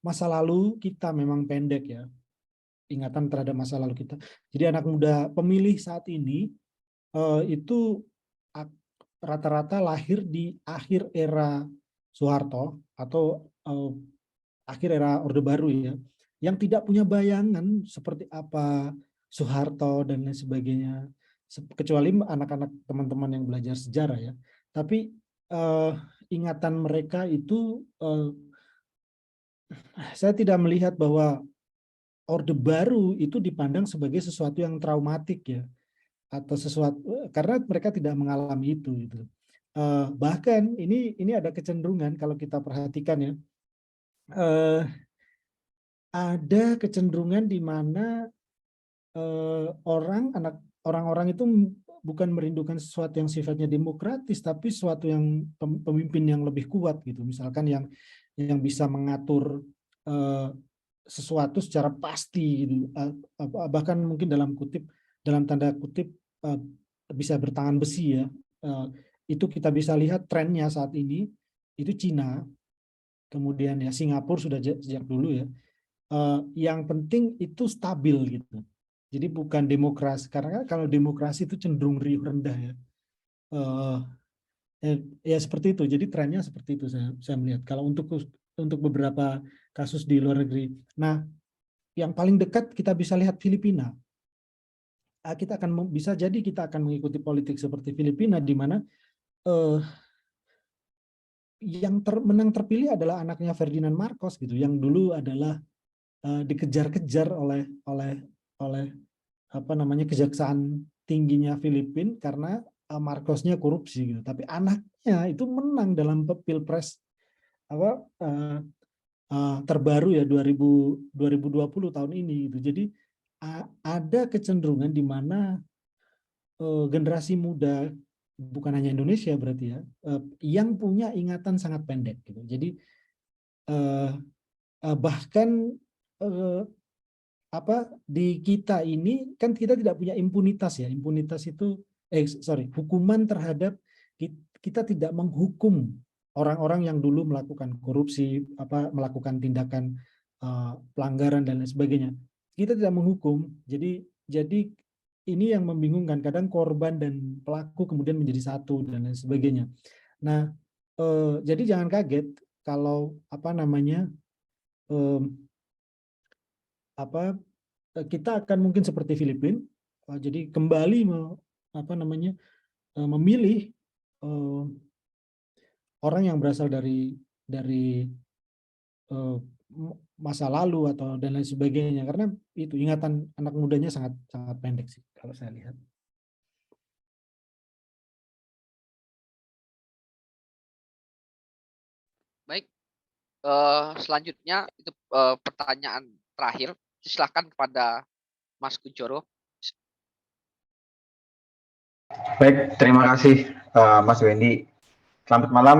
masa lalu kita memang pendek ya. Ingatan terhadap masa lalu kita. Jadi anak muda pemilih saat ini itu rata-rata lahir di akhir era Soeharto atau akhir era Orde Baru ya, yang tidak punya bayangan seperti apa Soeharto dan lain sebagainya, kecuali anak-anak teman-teman yang belajar sejarah ya. Tapi ingatan mereka itu saya tidak melihat bahwa Orde Baru itu dipandang sebagai sesuatu yang traumatik ya, atau sesuatu karena mereka tidak mengalami itu gitu. Bahkan ini ada kecenderungan kalau kita perhatikan ya, ada kecenderungan di mana orang-orang itu bukan merindukan sesuatu yang sifatnya demokratis, tapi sesuatu yang pemimpin yang lebih kuat gitu. Misalkan yang bisa mengatur sesuatu secara pasti gitu. Bahkan mungkin dalam tanda kutip bisa bertangan besi ya. Itu kita bisa lihat trennya saat ini itu Cina, kemudian ya Singapura sudah sejak dulu ya. Yang penting itu stabil gitu. Jadi bukan demokrasi, karena kalau demokrasi itu cenderung riuh rendah ya. Ya seperti itu. Jadi trennya seperti itu saya melihat. Kalau untuk beberapa kasus di luar negeri. Nah, yang paling dekat kita bisa lihat Filipina. Kita akan mengikuti politik seperti Filipina, di mana yang menang terpilih adalah anaknya Ferdinand Marcos gitu, yang dulu adalah dikejar-kejar oleh apa namanya kejaksaan tingginya Filipina karena Marcosnya korupsi gitu. Tapi anaknya itu menang dalam pilpres terbaru ya 2020 tahun ini gitu. Jadi ada kecenderungan di mana generasi muda, bukan hanya Indonesia berarti ya, yang punya ingatan sangat pendek gitu. Jadi bahkan di kita ini kan kita tidak punya impunitas ya. Impunitas itu hukuman terhadap kita tidak menghukum orang-orang yang dulu melakukan korupsi, melakukan tindakan pelanggaran dan lain sebagainya. Kita tidak menghukum. Jadi ini yang membingungkan, kadang korban dan pelaku kemudian menjadi satu dan lain sebagainya. Nah, jadi jangan kaget kalau kita akan mungkin seperti Filipina, jadi kembali memilih orang yang berasal dari masa lalu atau dan lain sebagainya, karena itu ingatan anak mudanya sangat pendek sih kalau saya lihat. Baik, selanjutnya itu pertanyaan terakhir. Silakan kepada Mas Kunchoro. Baik, terima kasih Mas Wendy. Selamat malam,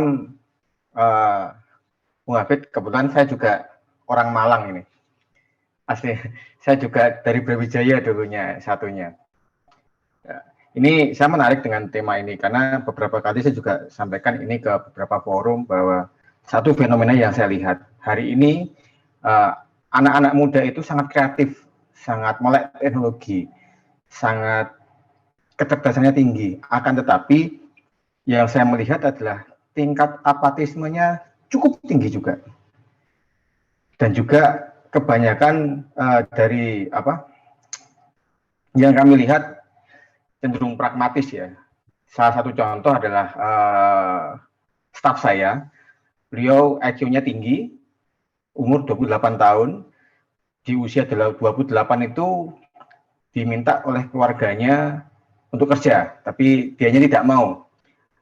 Bung Hafid. Kebetulan saya juga orang Malang ini. Asli, saya juga dari Brawijaya dulunya satunya. Ini saya menarik dengan tema ini karena beberapa kali saya juga sampaikan ini ke beberapa forum bahwa satu fenomena yang saya lihat hari ini anak-anak muda itu sangat kreatif, sangat melek teknologi, sangat kecerdasannya tinggi. Akan tetapi yang saya melihat adalah tingkat apatismenya cukup tinggi juga. Dan juga kebanyakan dari yang kami lihat cenderung pragmatis ya. Salah satu contoh adalah staf saya, beliau IQ-nya tinggi, umur 28 tahun, di usia 28 itu diminta oleh keluarganya untuk kerja, tapi dianya tidak mau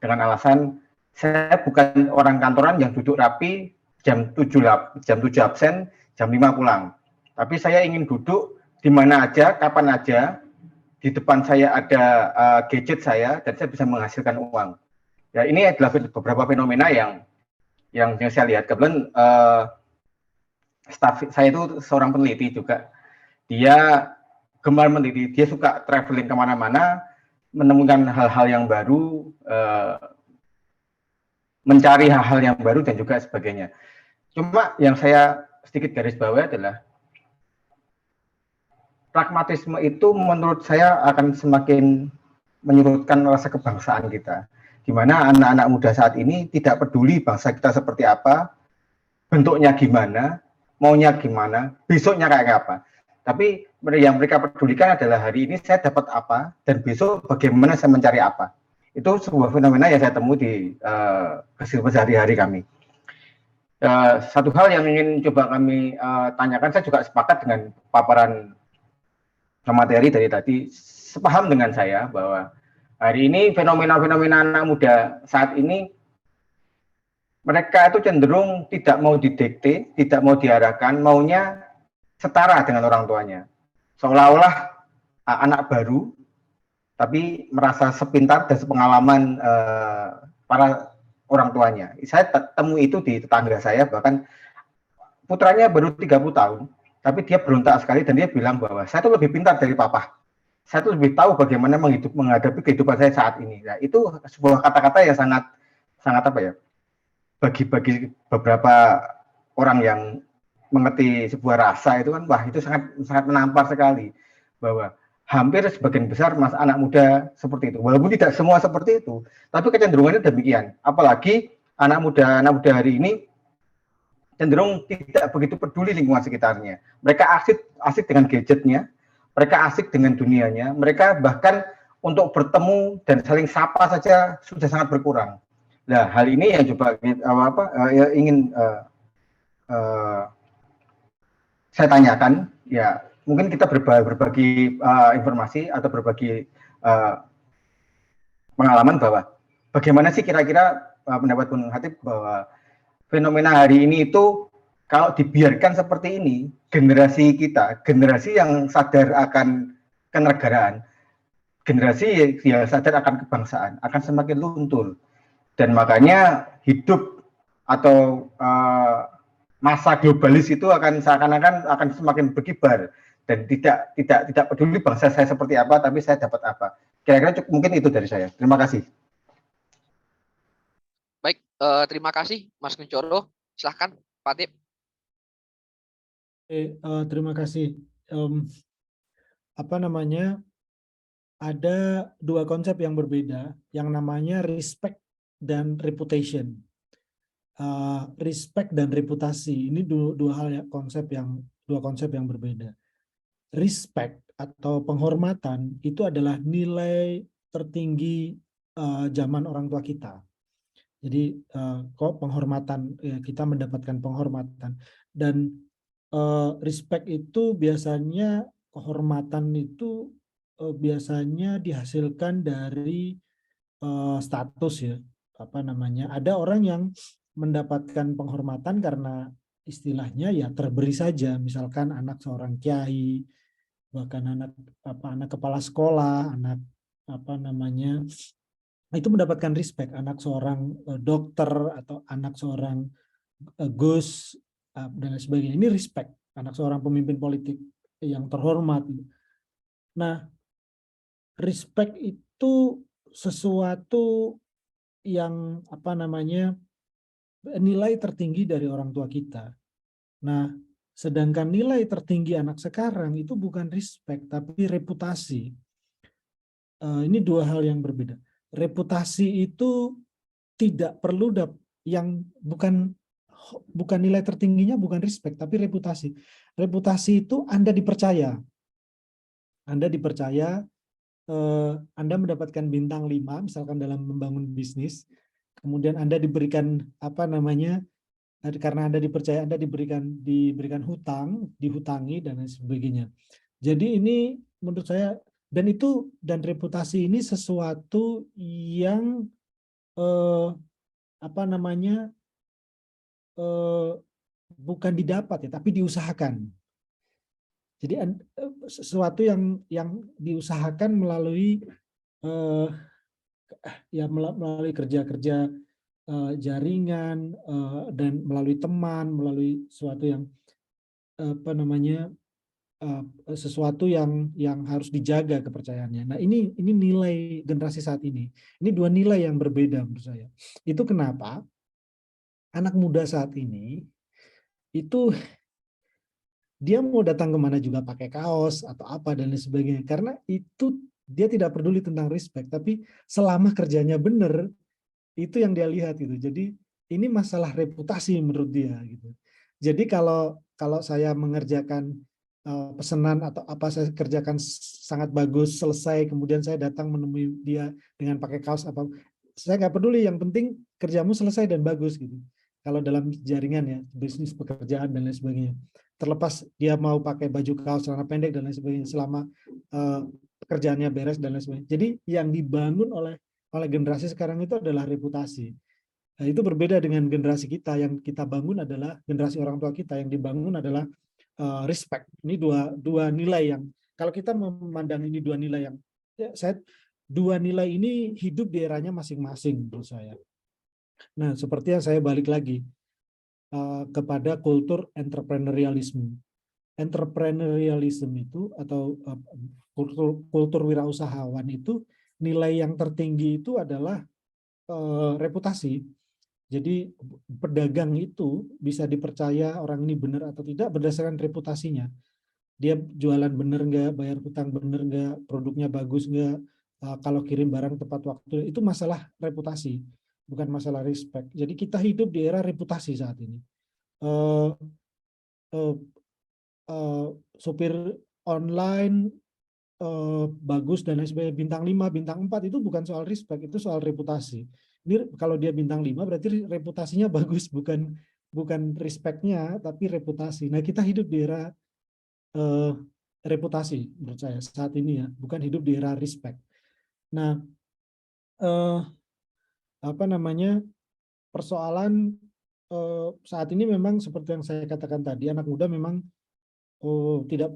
dengan alasan saya bukan orang kantoran yang duduk rapi jam 7 absen, jam 5 pulang. Tapi saya ingin duduk di mana aja, kapan aja, di depan saya ada gadget saya dan saya bisa menghasilkan uang. Ya, ini adalah beberapa fenomena yang saya lihat. Kebetulan staf saya itu seorang peneliti juga. Dia gemar meneliti, dia suka traveling kemana-mana, menemukan hal-hal yang baru, mencari hal-hal yang baru dan juga sebagainya. Cuma yang saya sedikit garis bawahi adalah pragmatisme itu menurut saya akan semakin menyurutkan rasa kebangsaan kita. Di mana anak-anak muda saat ini tidak peduli bangsa kita seperti apa, bentuknya gimana, maunya gimana, besoknya kayak apa. Tapi yang mereka pedulikan adalah hari ini saya dapat apa, dan besok bagaimana saya mencari apa. Itu sebuah fenomena yang saya temui di kehidupan sehari-hari kami. Satu hal yang ingin coba kami tanyakan, saya juga sepakat dengan paparan materi dari tadi, sepaham dengan saya bahwa hari ini fenomena-fenomena anak muda saat ini mereka itu cenderung tidak mau didikte, tidak mau diarahkan, maunya setara dengan orang tuanya. Seolah-olah anak baru, tapi merasa sepintar dan sepengalaman para orang tuanya. Saya temui itu di tetangga saya, bahkan putranya baru 30 tahun, tapi dia berontak sekali dan dia bilang bahwa saya itu lebih pintar dari papa. Saya itu lebih tahu bagaimana menghadapi kehidupan saya saat ini. Nah, itu sebuah kata-kata yang sangat apa ya? Bagi beberapa orang yang mengerti sebuah rasa itu kan, wah itu sangat menampar sekali bahwa hampir sebagian besar anak muda seperti itu. Walaupun tidak semua seperti itu, tapi kecenderungannya demikian. Apalagi anak muda hari ini cenderung tidak begitu peduli lingkungan sekitarnya. Mereka asik dengan gadgetnya, mereka asik dengan dunianya, mereka bahkan untuk bertemu dan saling sapa saja sudah sangat berkurang. Nah, hal ini yang coba ingin saya tanyakan, ya mungkin kita berbagi informasi atau berbagi pengalaman bahwa bagaimana sih kira-kira pendapat Bung Hatip bahwa fenomena hari ini itu kalau dibiarkan seperti ini, generasi kita, generasi yang sadar akan kenegaraan, generasi yang sadar akan kebangsaan, akan semakin luntur. Dan makanya hidup atau masa globalis itu akan seakan-akan akan semakin berkibar dan tidak peduli bangsa saya seperti apa, tapi saya dapat apa. Kira-kira mungkin itu dari saya. Terima kasih. Baik, terima kasih Mas Kuncoro. Silahkan Pak Tip. Terima kasih. Ada dua konsep yang berbeda, yang namanya respect dan reputation. Respect dan reputasi ini dua konsep yang berbeda. Respect atau penghormatan itu adalah nilai tertinggi zaman orang tua kita. Jadi penghormatan, ya, kita mendapatkan penghormatan, dan respect itu biasanya, kehormatan itu biasanya dihasilkan dari status, ya, ada orang yang mendapatkan penghormatan karena istilahnya ya terberi saja, misalkan anak seorang kiai, bahkan anak kepala sekolah, itu mendapatkan respect. Anak seorang dokter atau anak seorang Gus dan sebagainya, ini respect. Anak seorang pemimpin politik yang terhormat. Nah, respect itu sesuatu yang nilai tertinggi dari orang tua kita. Nah, Sedangkan nilai tertinggi anak sekarang itu bukan respect, tapi reputasi. Ini dua hal yang berbeda. Reputasi itu tidak perlu yang bukan nilai tertingginya, bukan respect, tapi reputasi. Reputasi itu Anda dipercaya. Anda dipercaya, Anda mendapatkan bintang 5, misalkan dalam membangun bisnis, kemudian Anda diberikan karena Anda dipercaya, Anda diberikan hutang, dihutangi dan lain sebagainya. Jadi ini menurut saya, dan reputasi ini sesuatu yang bukan didapat ya, tapi diusahakan. Jadi sesuatu yang diusahakan melalui melalui kerja-kerja jaringan dan melalui teman, melalui sesuatu yang sesuatu yang harus dijaga kepercayaannya. Nah, ini nilai generasi saat ini. Ini dua nilai yang berbeda menurut saya. Itu kenapa anak muda saat ini itu dia mau datang kemana juga pakai kaos atau apa dan lain sebagainya. Karena itu dia tidak peduli tentang respect, tapi selama kerjanya benar, itu yang dia lihat gitu. Jadi ini masalah reputasi menurut dia gitu. Jadi kalau saya mengerjakan pesanan atau apa saya kerjakan sangat bagus, selesai, kemudian saya datang menemui dia dengan pakai kaos apa, saya nggak peduli, yang penting kerjamu selesai dan bagus gitu. Kalau dalam jaringan ya, bisnis, pekerjaan dan lain sebagainya. Terlepas dia mau pakai baju kaos, celana pendek dan lain sebagainya, selama pekerjaannya beres dan lain sebagainya. Jadi yang dibangun oleh generasi sekarang itu adalah reputasi. Nah, itu berbeda dengan generasi kita. Yang kita bangun adalah generasi orang tua kita, yang dibangun adalah respect. Ini dua nilai yang, kalau kita memandang ini dua nilai yang, dua nilai ini hidup di eranya masing-masing menurut saya. Nah, seperti yang saya balik lagi kepada kultur entrepreneurialisme. Entrepreneurialism itu atau kultur wirausahawan itu, nilai yang tertinggi itu adalah reputasi. Jadi pedagang itu bisa dipercaya orang ini benar atau tidak berdasarkan reputasinya. Dia jualan benar nggak, bayar hutang benar nggak, produknya bagus nggak, kalau kirim barang tepat waktu, itu masalah reputasi, bukan masalah respect. Jadi kita hidup di era reputasi saat ini. Sopir online bagus dan lain sebagainya, bintang 5, bintang 4 itu bukan soal respect, itu soal reputasi. Ini kalau dia bintang 5 berarti reputasinya bagus, bukan respect-nya tapi reputasi. Nah, kita hidup di era reputasi menurut saya saat ini ya, bukan hidup di era respect. Nah, persoalan saat ini memang seperti yang saya katakan tadi, anak muda memang tidak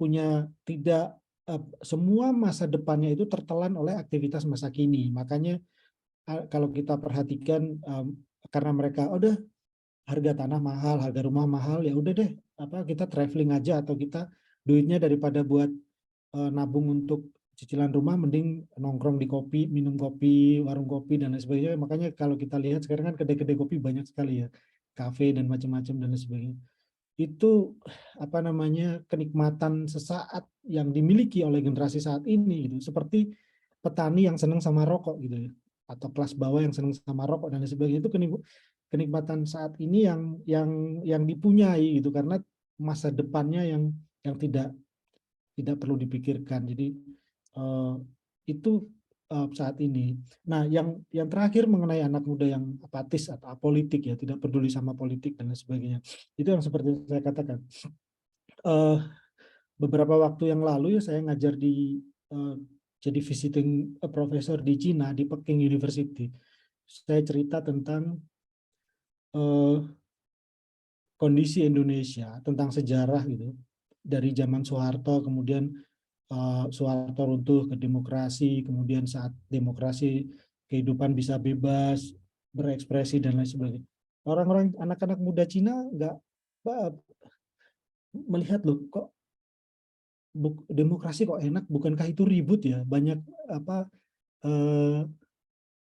semua masa depannya itu tertelan oleh aktivitas masa kini. Makanya kalau kita perhatikan, karena mereka udah harga tanah mahal, harga rumah mahal, ya udah deh, kita traveling aja, atau kita duitnya daripada buat nabung untuk cicilan rumah, mending nongkrong di kopi, minum kopi, warung kopi dan lain sebagainya. Makanya kalau kita lihat sekarang kan kedai-kedai kopi banyak sekali ya, kafe dan macam-macam dan lain sebagainya. Itu kenikmatan sesaat yang dimiliki oleh generasi saat ini gitu, seperti petani yang senang sama rokok gitu ya, atau kelas bawah yang senang sama rokok dan lain sebagainya. Itu kenikmatan saat ini yang dipunyai gitu, karena masa depannya yang tidak perlu dipikirkan. Jadi itu saat ini. Nah, yang terakhir mengenai anak muda yang apatis atau apolitik ya, tidak peduli sama politik dan lain sebagainya. Itu yang seperti saya katakan. Beberapa waktu yang lalu ya, saya ngajar jadi visiting professor di Cina, di Peking University. Saya cerita tentang kondisi Indonesia, tentang sejarah gitu, dari zaman Soeharto, kemudian Soeharto runtuh ke demokrasi, kemudian saat demokrasi kehidupan bisa bebas berekspresi dan lain sebagainya. Orang-orang, anak-anak muda Cina nggak melihat, loh kok demokrasi kok enak, bukankah itu ribut ya, banyak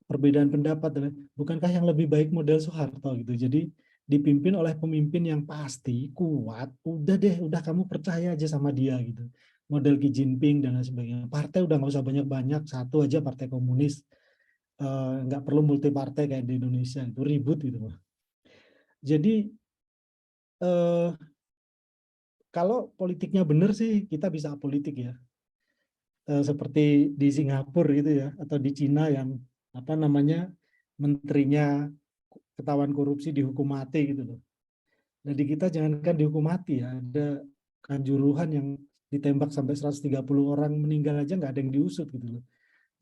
perbedaan pendapat, bukankah yang lebih baik model Soeharto gitu. Jadi dipimpin oleh pemimpin yang pasti kuat, udah kamu percaya aja sama dia gitu. Model Xi Jinping dan lain sebagainya. Partai udah nggak usah banyak-banyak, satu aja partai komunis, nggak perlu multi partai kayak di Indonesia, itu ribut gitu. Jadi kalau politiknya benar sih kita bisa apolitik ya. Seperti di Singapura gitu ya, atau di Cina yang apa namanya menterinya ketahuan korupsi dihukum mati gitu loh. Nah di kita jangankan dihukum mati ya, ada kanjuruhan yang ditembak sampai 130 orang meninggal aja nggak ada yang diusut gitu loh.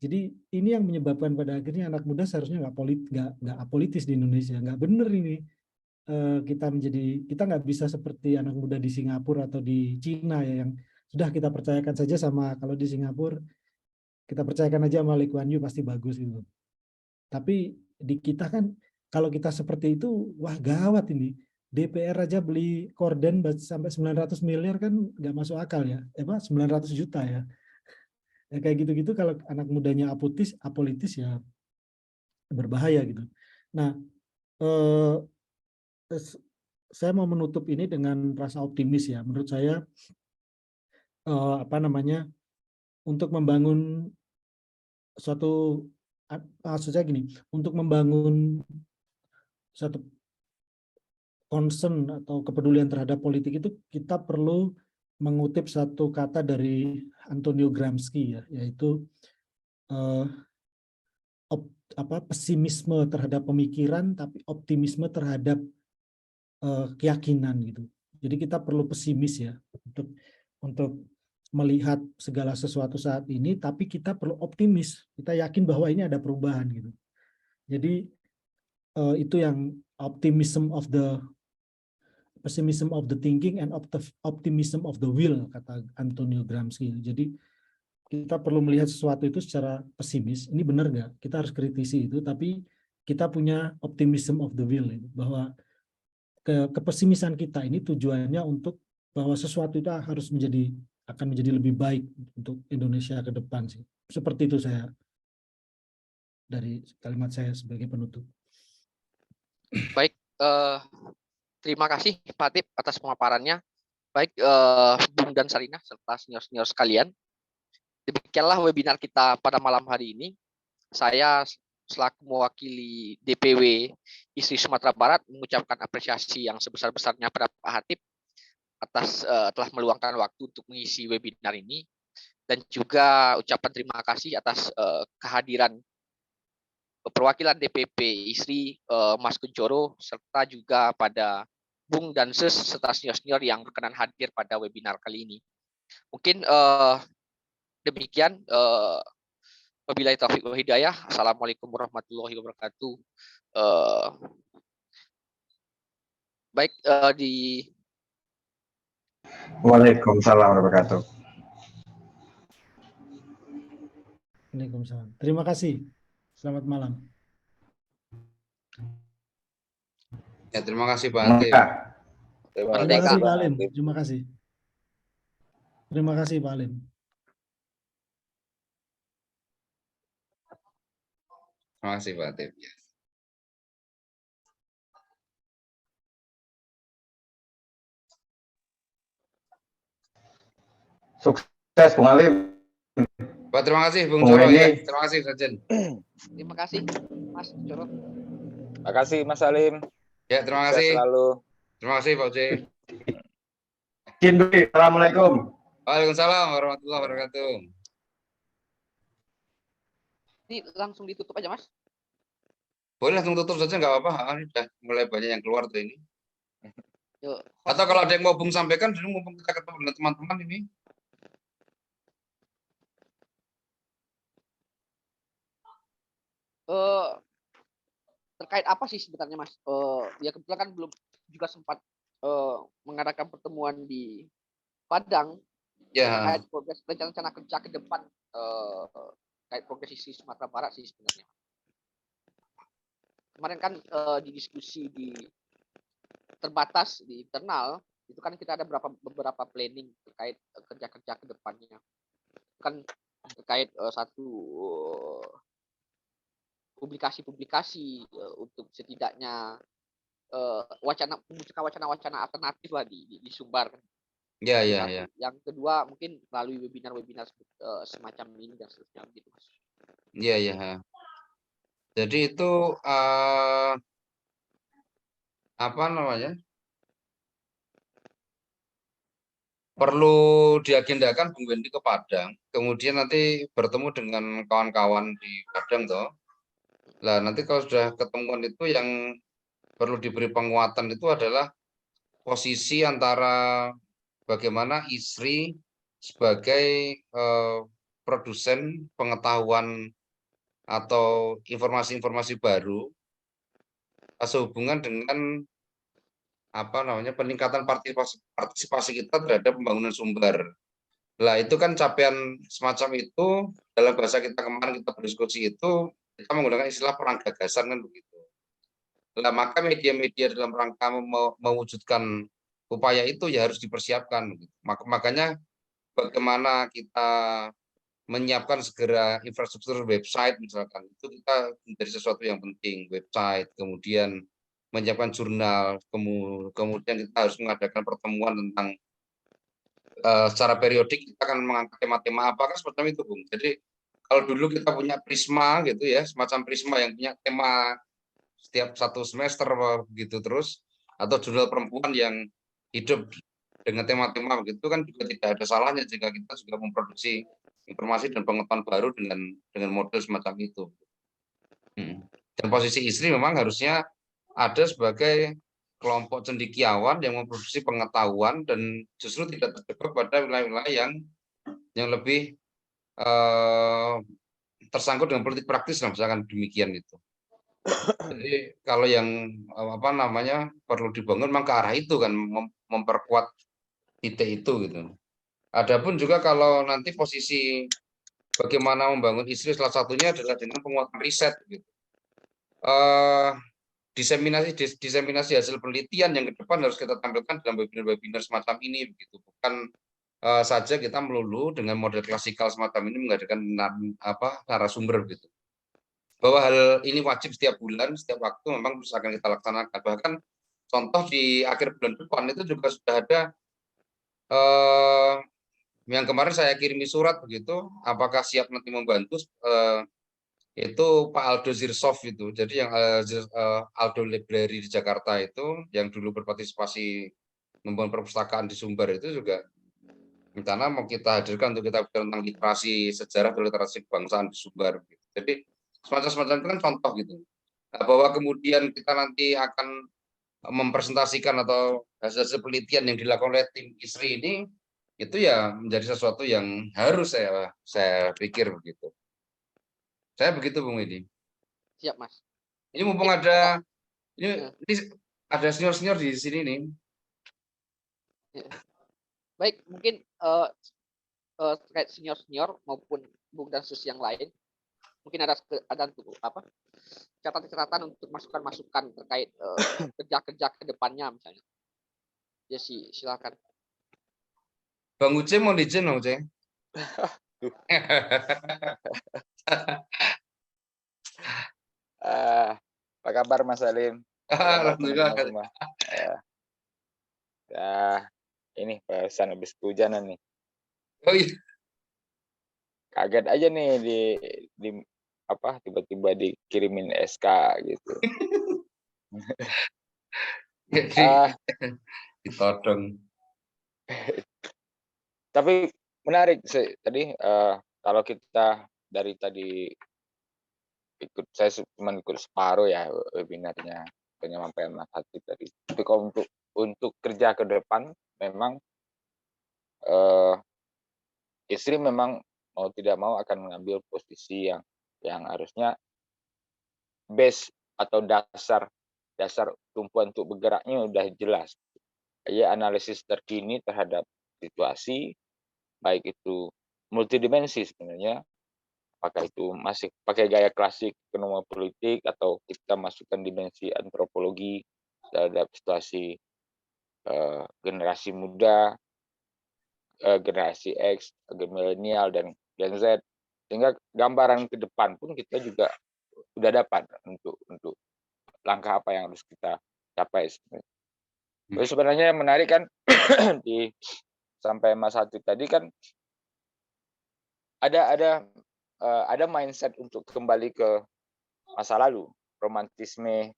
Jadi ini yang menyebabkan pada akhirnya anak muda seharusnya nggak apolitis di Indonesia, nggak bener ini. Kita nggak bisa seperti anak muda di Singapura atau di Cina ya, yang sudah kita percayakan saja sama, kalau di Singapura kita percayakan aja sama Lee Kuan Yew pasti bagus gitu. Tapi di kita kan kalau kita seperti itu, wah gawat ini. DPR aja beli korden sampai 900 miliar kan nggak masuk akal ya. 900 juta ya. Ya kayak gitu-gitu kalau anak mudanya apolitis ya berbahaya gitu. Nah, saya mau menutup ini dengan rasa optimis ya. Menurut saya untuk membangun suatu, maksudnya gini, untuk membangun satu concern atau kepedulian terhadap politik itu kita perlu mengutip satu kata dari Antonio Gramsci ya, yaitu pesimisme terhadap pemikiran tapi optimisme terhadap keyakinan gitu. Jadi kita perlu pesimis ya untuk melihat segala sesuatu saat ini, tapi kita perlu optimis. Kita yakin bahwa ini ada perubahan gitu. Jadi itu yang pessimism of the thinking and optimism of the will, kata Antonio Gramsci. Jadi kita perlu melihat sesuatu itu secara pesimis. Ini benar nggak? Kita harus kritisi itu, tapi kita punya optimism of the will, bahwa kepesimisan kita ini tujuannya untuk bahwa sesuatu itu akan menjadi lebih baik untuk Indonesia ke depan sih. Seperti itu saya dari kalimat saya sebagai penutup. Baik, terima kasih Pak Hatip atas pemaparannya. Baik, Bung dan Sarina serta senior-senior sekalian. Demikianlah webinar kita pada malam hari ini. Saya selaku mewakili DPW ISRI Sumatera Barat mengucapkan apresiasi yang sebesar-besarnya pada Pak Hatip atas telah meluangkan waktu untuk mengisi webinar ini, dan juga ucapan terima kasih atas kehadiran perwakilan DPP ISRI Mas Kunchoro, serta juga pada Bung dan Ses serta senior-senior yang berkenan hadir pada webinar kali ini. Mungkin demikian. Wabillahi taufiq wal hidayah. Assalamualaikum warahmatullahi wabarakatuh. Baik, di Waalaikumsalam warahmatullahi wabarakatuh. Waalaikumsalam. Terima kasih. Selamat malam. Ya, terima kasih Pak Hatip. Terima kasih Pak Alim. Terima kasih. Terima kasih Pak Alim. Terima kasih Pak Hatip. Sukses Bung Alim. Pak, terima kasih Bung Bung Choro ya. Wendy. Terima kasih Sajen. terima kasih Mas Kunchoro. Terima kasih Mas Alim. Ya, terima Sukses kasih. selalu. Terima kasih Pak Uci. Izin dulu. Assalamualaikum. Waalaikumsalam warahmatullahi wabarakatuh. Ini langsung ditutup aja Mas. Boleh langsung tutup saja, nggak apa-apa. Ini sudah mulai banyak yang keluar tuh ini. Yuk, Atau kalau ada yang mau Bung sampaikan, dulu mumpung kita ketemu dengan teman-teman ini. terkait apa sih sebenarnya Mas? Ya kebetulan kan belum juga sempat mengadakan pertemuan di Padang Ya, terkait progres rencana kerja ke depan terkait progres ISRI Sumatera Barat sih sebenarnya. Kemarin kan di diskusi terbatas di internal itu kan kita ada beberapa planning terkait kerja-kerja ke depannya. Kan terkait satu publikasi-publikasi untuk setidaknya memunculkan wacana-wacana alternatif lah di Sumbar. Ya, Itu ya, satu. ya. Yang kedua mungkin melalui webinar-webinar semacam ini dan seterusnya gitu, Mas. Iya, ya. Jadi itu apa namanya? Perlu diagendakan Bung Wendy ke Padang, kemudian nanti bertemu dengan kawan-kawan di Padang toh. Lah nanti kalau sudah ketemuan itu yang perlu diberi penguatan itu adalah posisi antara bagaimana ISRI sebagai produsen pengetahuan atau informasi-informasi baru sehubungan dengan apa namanya peningkatan partisipasi kita terhadap pembangunan sumber. Lah itu kan capaian semacam itu dalam bahasa kita kemarin kita berdiskusi itu kita menggunakan istilah perang gagasan kan begitu. Lah maka media-media dalam rangka mewujudkan upaya itu ya harus dipersiapkan. Makanya bagaimana kita menyiapkan segera infrastruktur website misalkan itu kita menjadi sesuatu yang penting, website, kemudian menyiapkan jurnal, kemudian kita harus mengadakan pertemuan tentang secara periodik kita akan mengangkat tema-tema apakah seperti itu, Bung. Jadi kalau dulu kita punya Prisma gitu ya, semacam Prisma yang punya tema setiap satu semester begitu terus, atau jurnal perempuan yang hidup dengan tema-tema begitu kan juga tidak ada salahnya jika kita juga memproduksi informasi dan pengetahuan baru dengan model semacam itu. Dan posisi ISRI memang harusnya ada sebagai kelompok cendekiawan yang memproduksi pengetahuan dan justru tidak terjebak pada wilayah-wilayah yang lebih tersangkut dengan politik praktis, misalkan demikian itu. Jadi kalau yang apa namanya perlu dibangun memang ke arah itu kan, memperkuat titik itu gitu. Adapun juga kalau nanti posisi bagaimana membangun ISRI salah satunya adalah dengan penguatan riset gitu. Diseminasi hasil penelitian yang ke depan harus kita tampilkan dalam webinar-webinar semacam ini begitu. Bukan saja kita melulu dengan model klasikal semacam ini mengadakan narasumber gitu. Bahwa hal ini wajib setiap bulan, setiap waktu memang terus akan kita laksanakan. Bahkan contoh di akhir bulan depan itu juga sudah ada yang kemarin saya kirimi surat begitu, apakah siap nanti membantu itu Pak Aldo Zirsov itu. Jadi yang Aldo Library di Jakarta itu yang dulu berpartisipasi membangun perpustakaan di Sumber itu juga rencana mau kita hadirkan untuk kita bicara tentang literasi sejarah dan literasi kebangsaan di Sumber. Gitu. Jadi semacam itu kan contoh gitu. Nah, bahwa kemudian kita nanti akan mempresentasikan atau hasil penelitian yang dilakukan oleh tim ISRI ini itu ya menjadi sesuatu yang harus saya pikir begitu. Saya begitu Bung Edi. Siap, Mas. Ini mumpung ada ini ada senior di sini nih. Baik, mungkin terkait senior maupun Bung dan Sus yang lain, mungkin ada untuk apa? Catatan-catatan untuk masukan-masukan terkait kerja-kerja ke depannya misalnya. Jesse, silakan. Bang Uce mau izin dong, Uce. Apa kabar Mas Salim? Alhamdulillah. Ini pesan habis kehujanan nih. Oh iya. Kaget aja nih di apa tiba-tiba dikirimin SK gitu. Ditodong. Tapi menarik sih tadi kalau kita dari tadi saya cuma ikut separuh ya webinarnya penyampaian Mas Hatip tadi. Tapi kalau untuk kerja ke depan memang ISRI memang mau tidak mau akan mengambil posisi yang harusnya base atau dasar tumpuan untuk bergeraknya udah jelas. Ya analisis terkini terhadap situasi baik itu multidimensi sebenarnya, apakah itu masih pakai gaya klasik ekonomi politik atau kita masukkan dimensi antropologi terhadap situasi generasi muda, generasi X, milenial dan Gen Z, sehingga gambaran ke depan pun kita juga sudah dapat untuk langkah apa yang harus kita capai sebenarnya. Terus sebenarnya yang menarik kan sampai Mas Hatip tadi kan ada mindset untuk kembali ke masa lalu, romantisme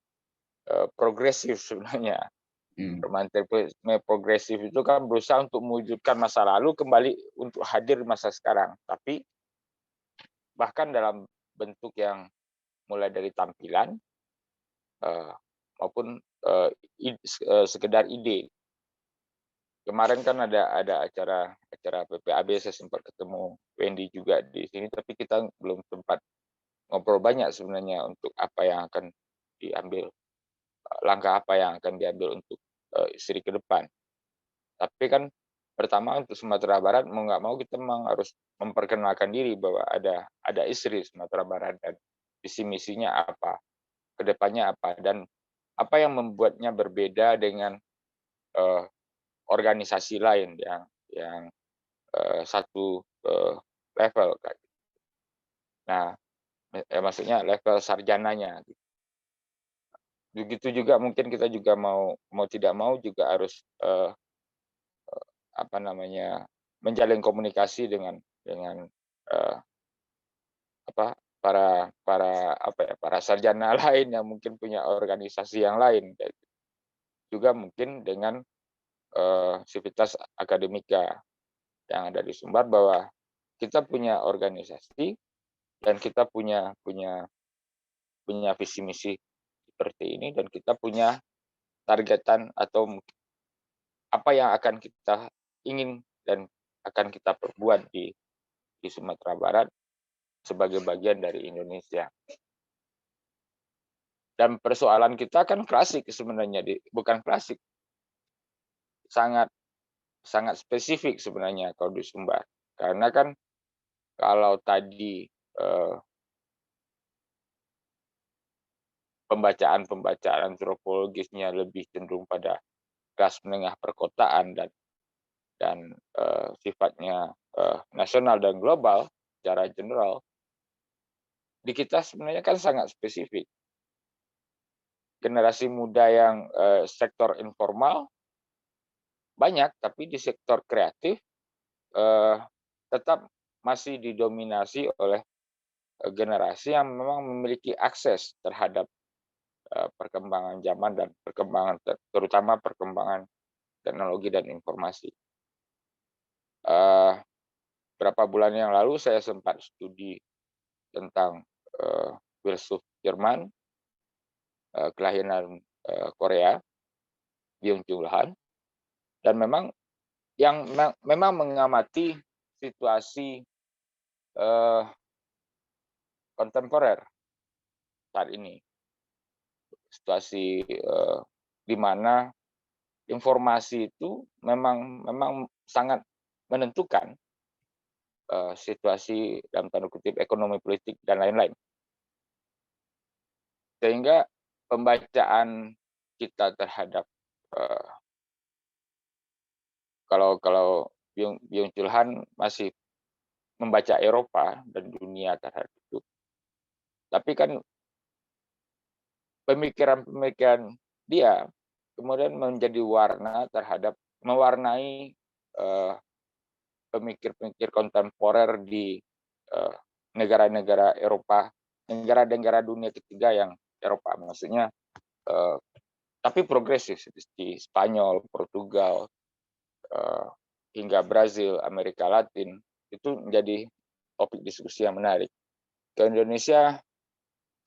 progresif sebenarnya. Romantisme progresif itu kan berusaha untuk mewujudkan masa lalu kembali untuk hadir di masa sekarang, tapi bahkan dalam bentuk yang mulai dari tampilan maupun sekedar ide. Kemarin kan ada acara PPAB, saya sempat ketemu Wendy juga di sini, tapi kita belum sempat ngobrol banyak sebenarnya untuk apa yang akan diambil, langkah apa yang akan diambil untuk ISRI ke depan. Tapi kan pertama untuk Sumatera Barat mau nggak mau kita memang harus memperkenalkan diri bahwa ada ISRI Sumatera Barat dan visi misinya apa, kedepannya apa, dan apa yang membuatnya berbeda dengan organisasi lain yang satu level. Nah, maksudnya level sarjananya. Begitu juga mungkin kita juga mau tidak mau juga harus menjalin komunikasi dengan para sarjana lain yang mungkin punya organisasi yang lain, juga mungkin dengan sivitas akademika yang ada di Sumbar, bahwa kita punya organisasi dan kita punya visi misi seperti ini, dan kita punya targetan atau apa yang akan kita ingin dan akan kita perbuat di Sumatera Barat sebagai bagian dari Indonesia. Dan persoalan kita kan klasik sebenarnya, bukan klasik, sangat spesifik sebenarnya kalau di Sumbar. Karena kan kalau tadi pembacaan antropologisnya lebih cenderung pada kelas menengah perkotaan dan sifatnya nasional dan global secara general, di kita sebenarnya kan sangat spesifik. Generasi muda yang sektor informal banyak, tapi di sektor kreatif tetap masih didominasi oleh generasi yang memang memiliki akses terhadap perkembangan zaman dan terutama perkembangan teknologi dan informasi. Berapa bulan yang lalu saya sempat studi tentang filsuf Jerman, kelahiran Korea, Byung-Chul Han, dan memang mengamati situasi kontemporer saat ini, situasi di mana informasi itu memang sangat menentukan situasi dalam tanda kutip ekonomi, politik, dan lain-lain. Sehingga pembacaan kita terhadap kalau Byung-Chul Han masih membaca Eropa dan dunia terhadap itu, tapi kan pemikiran dia kemudian menjadi mewarnai pemikir kontemporer di negara-negara Eropa, negara-negara dunia ketiga yang Eropa, maksudnya, tapi progresif seperti Spanyol, Portugal, hingga Brazil, Amerika Latin, itu menjadi topik diskusi yang menarik. Ke Indonesia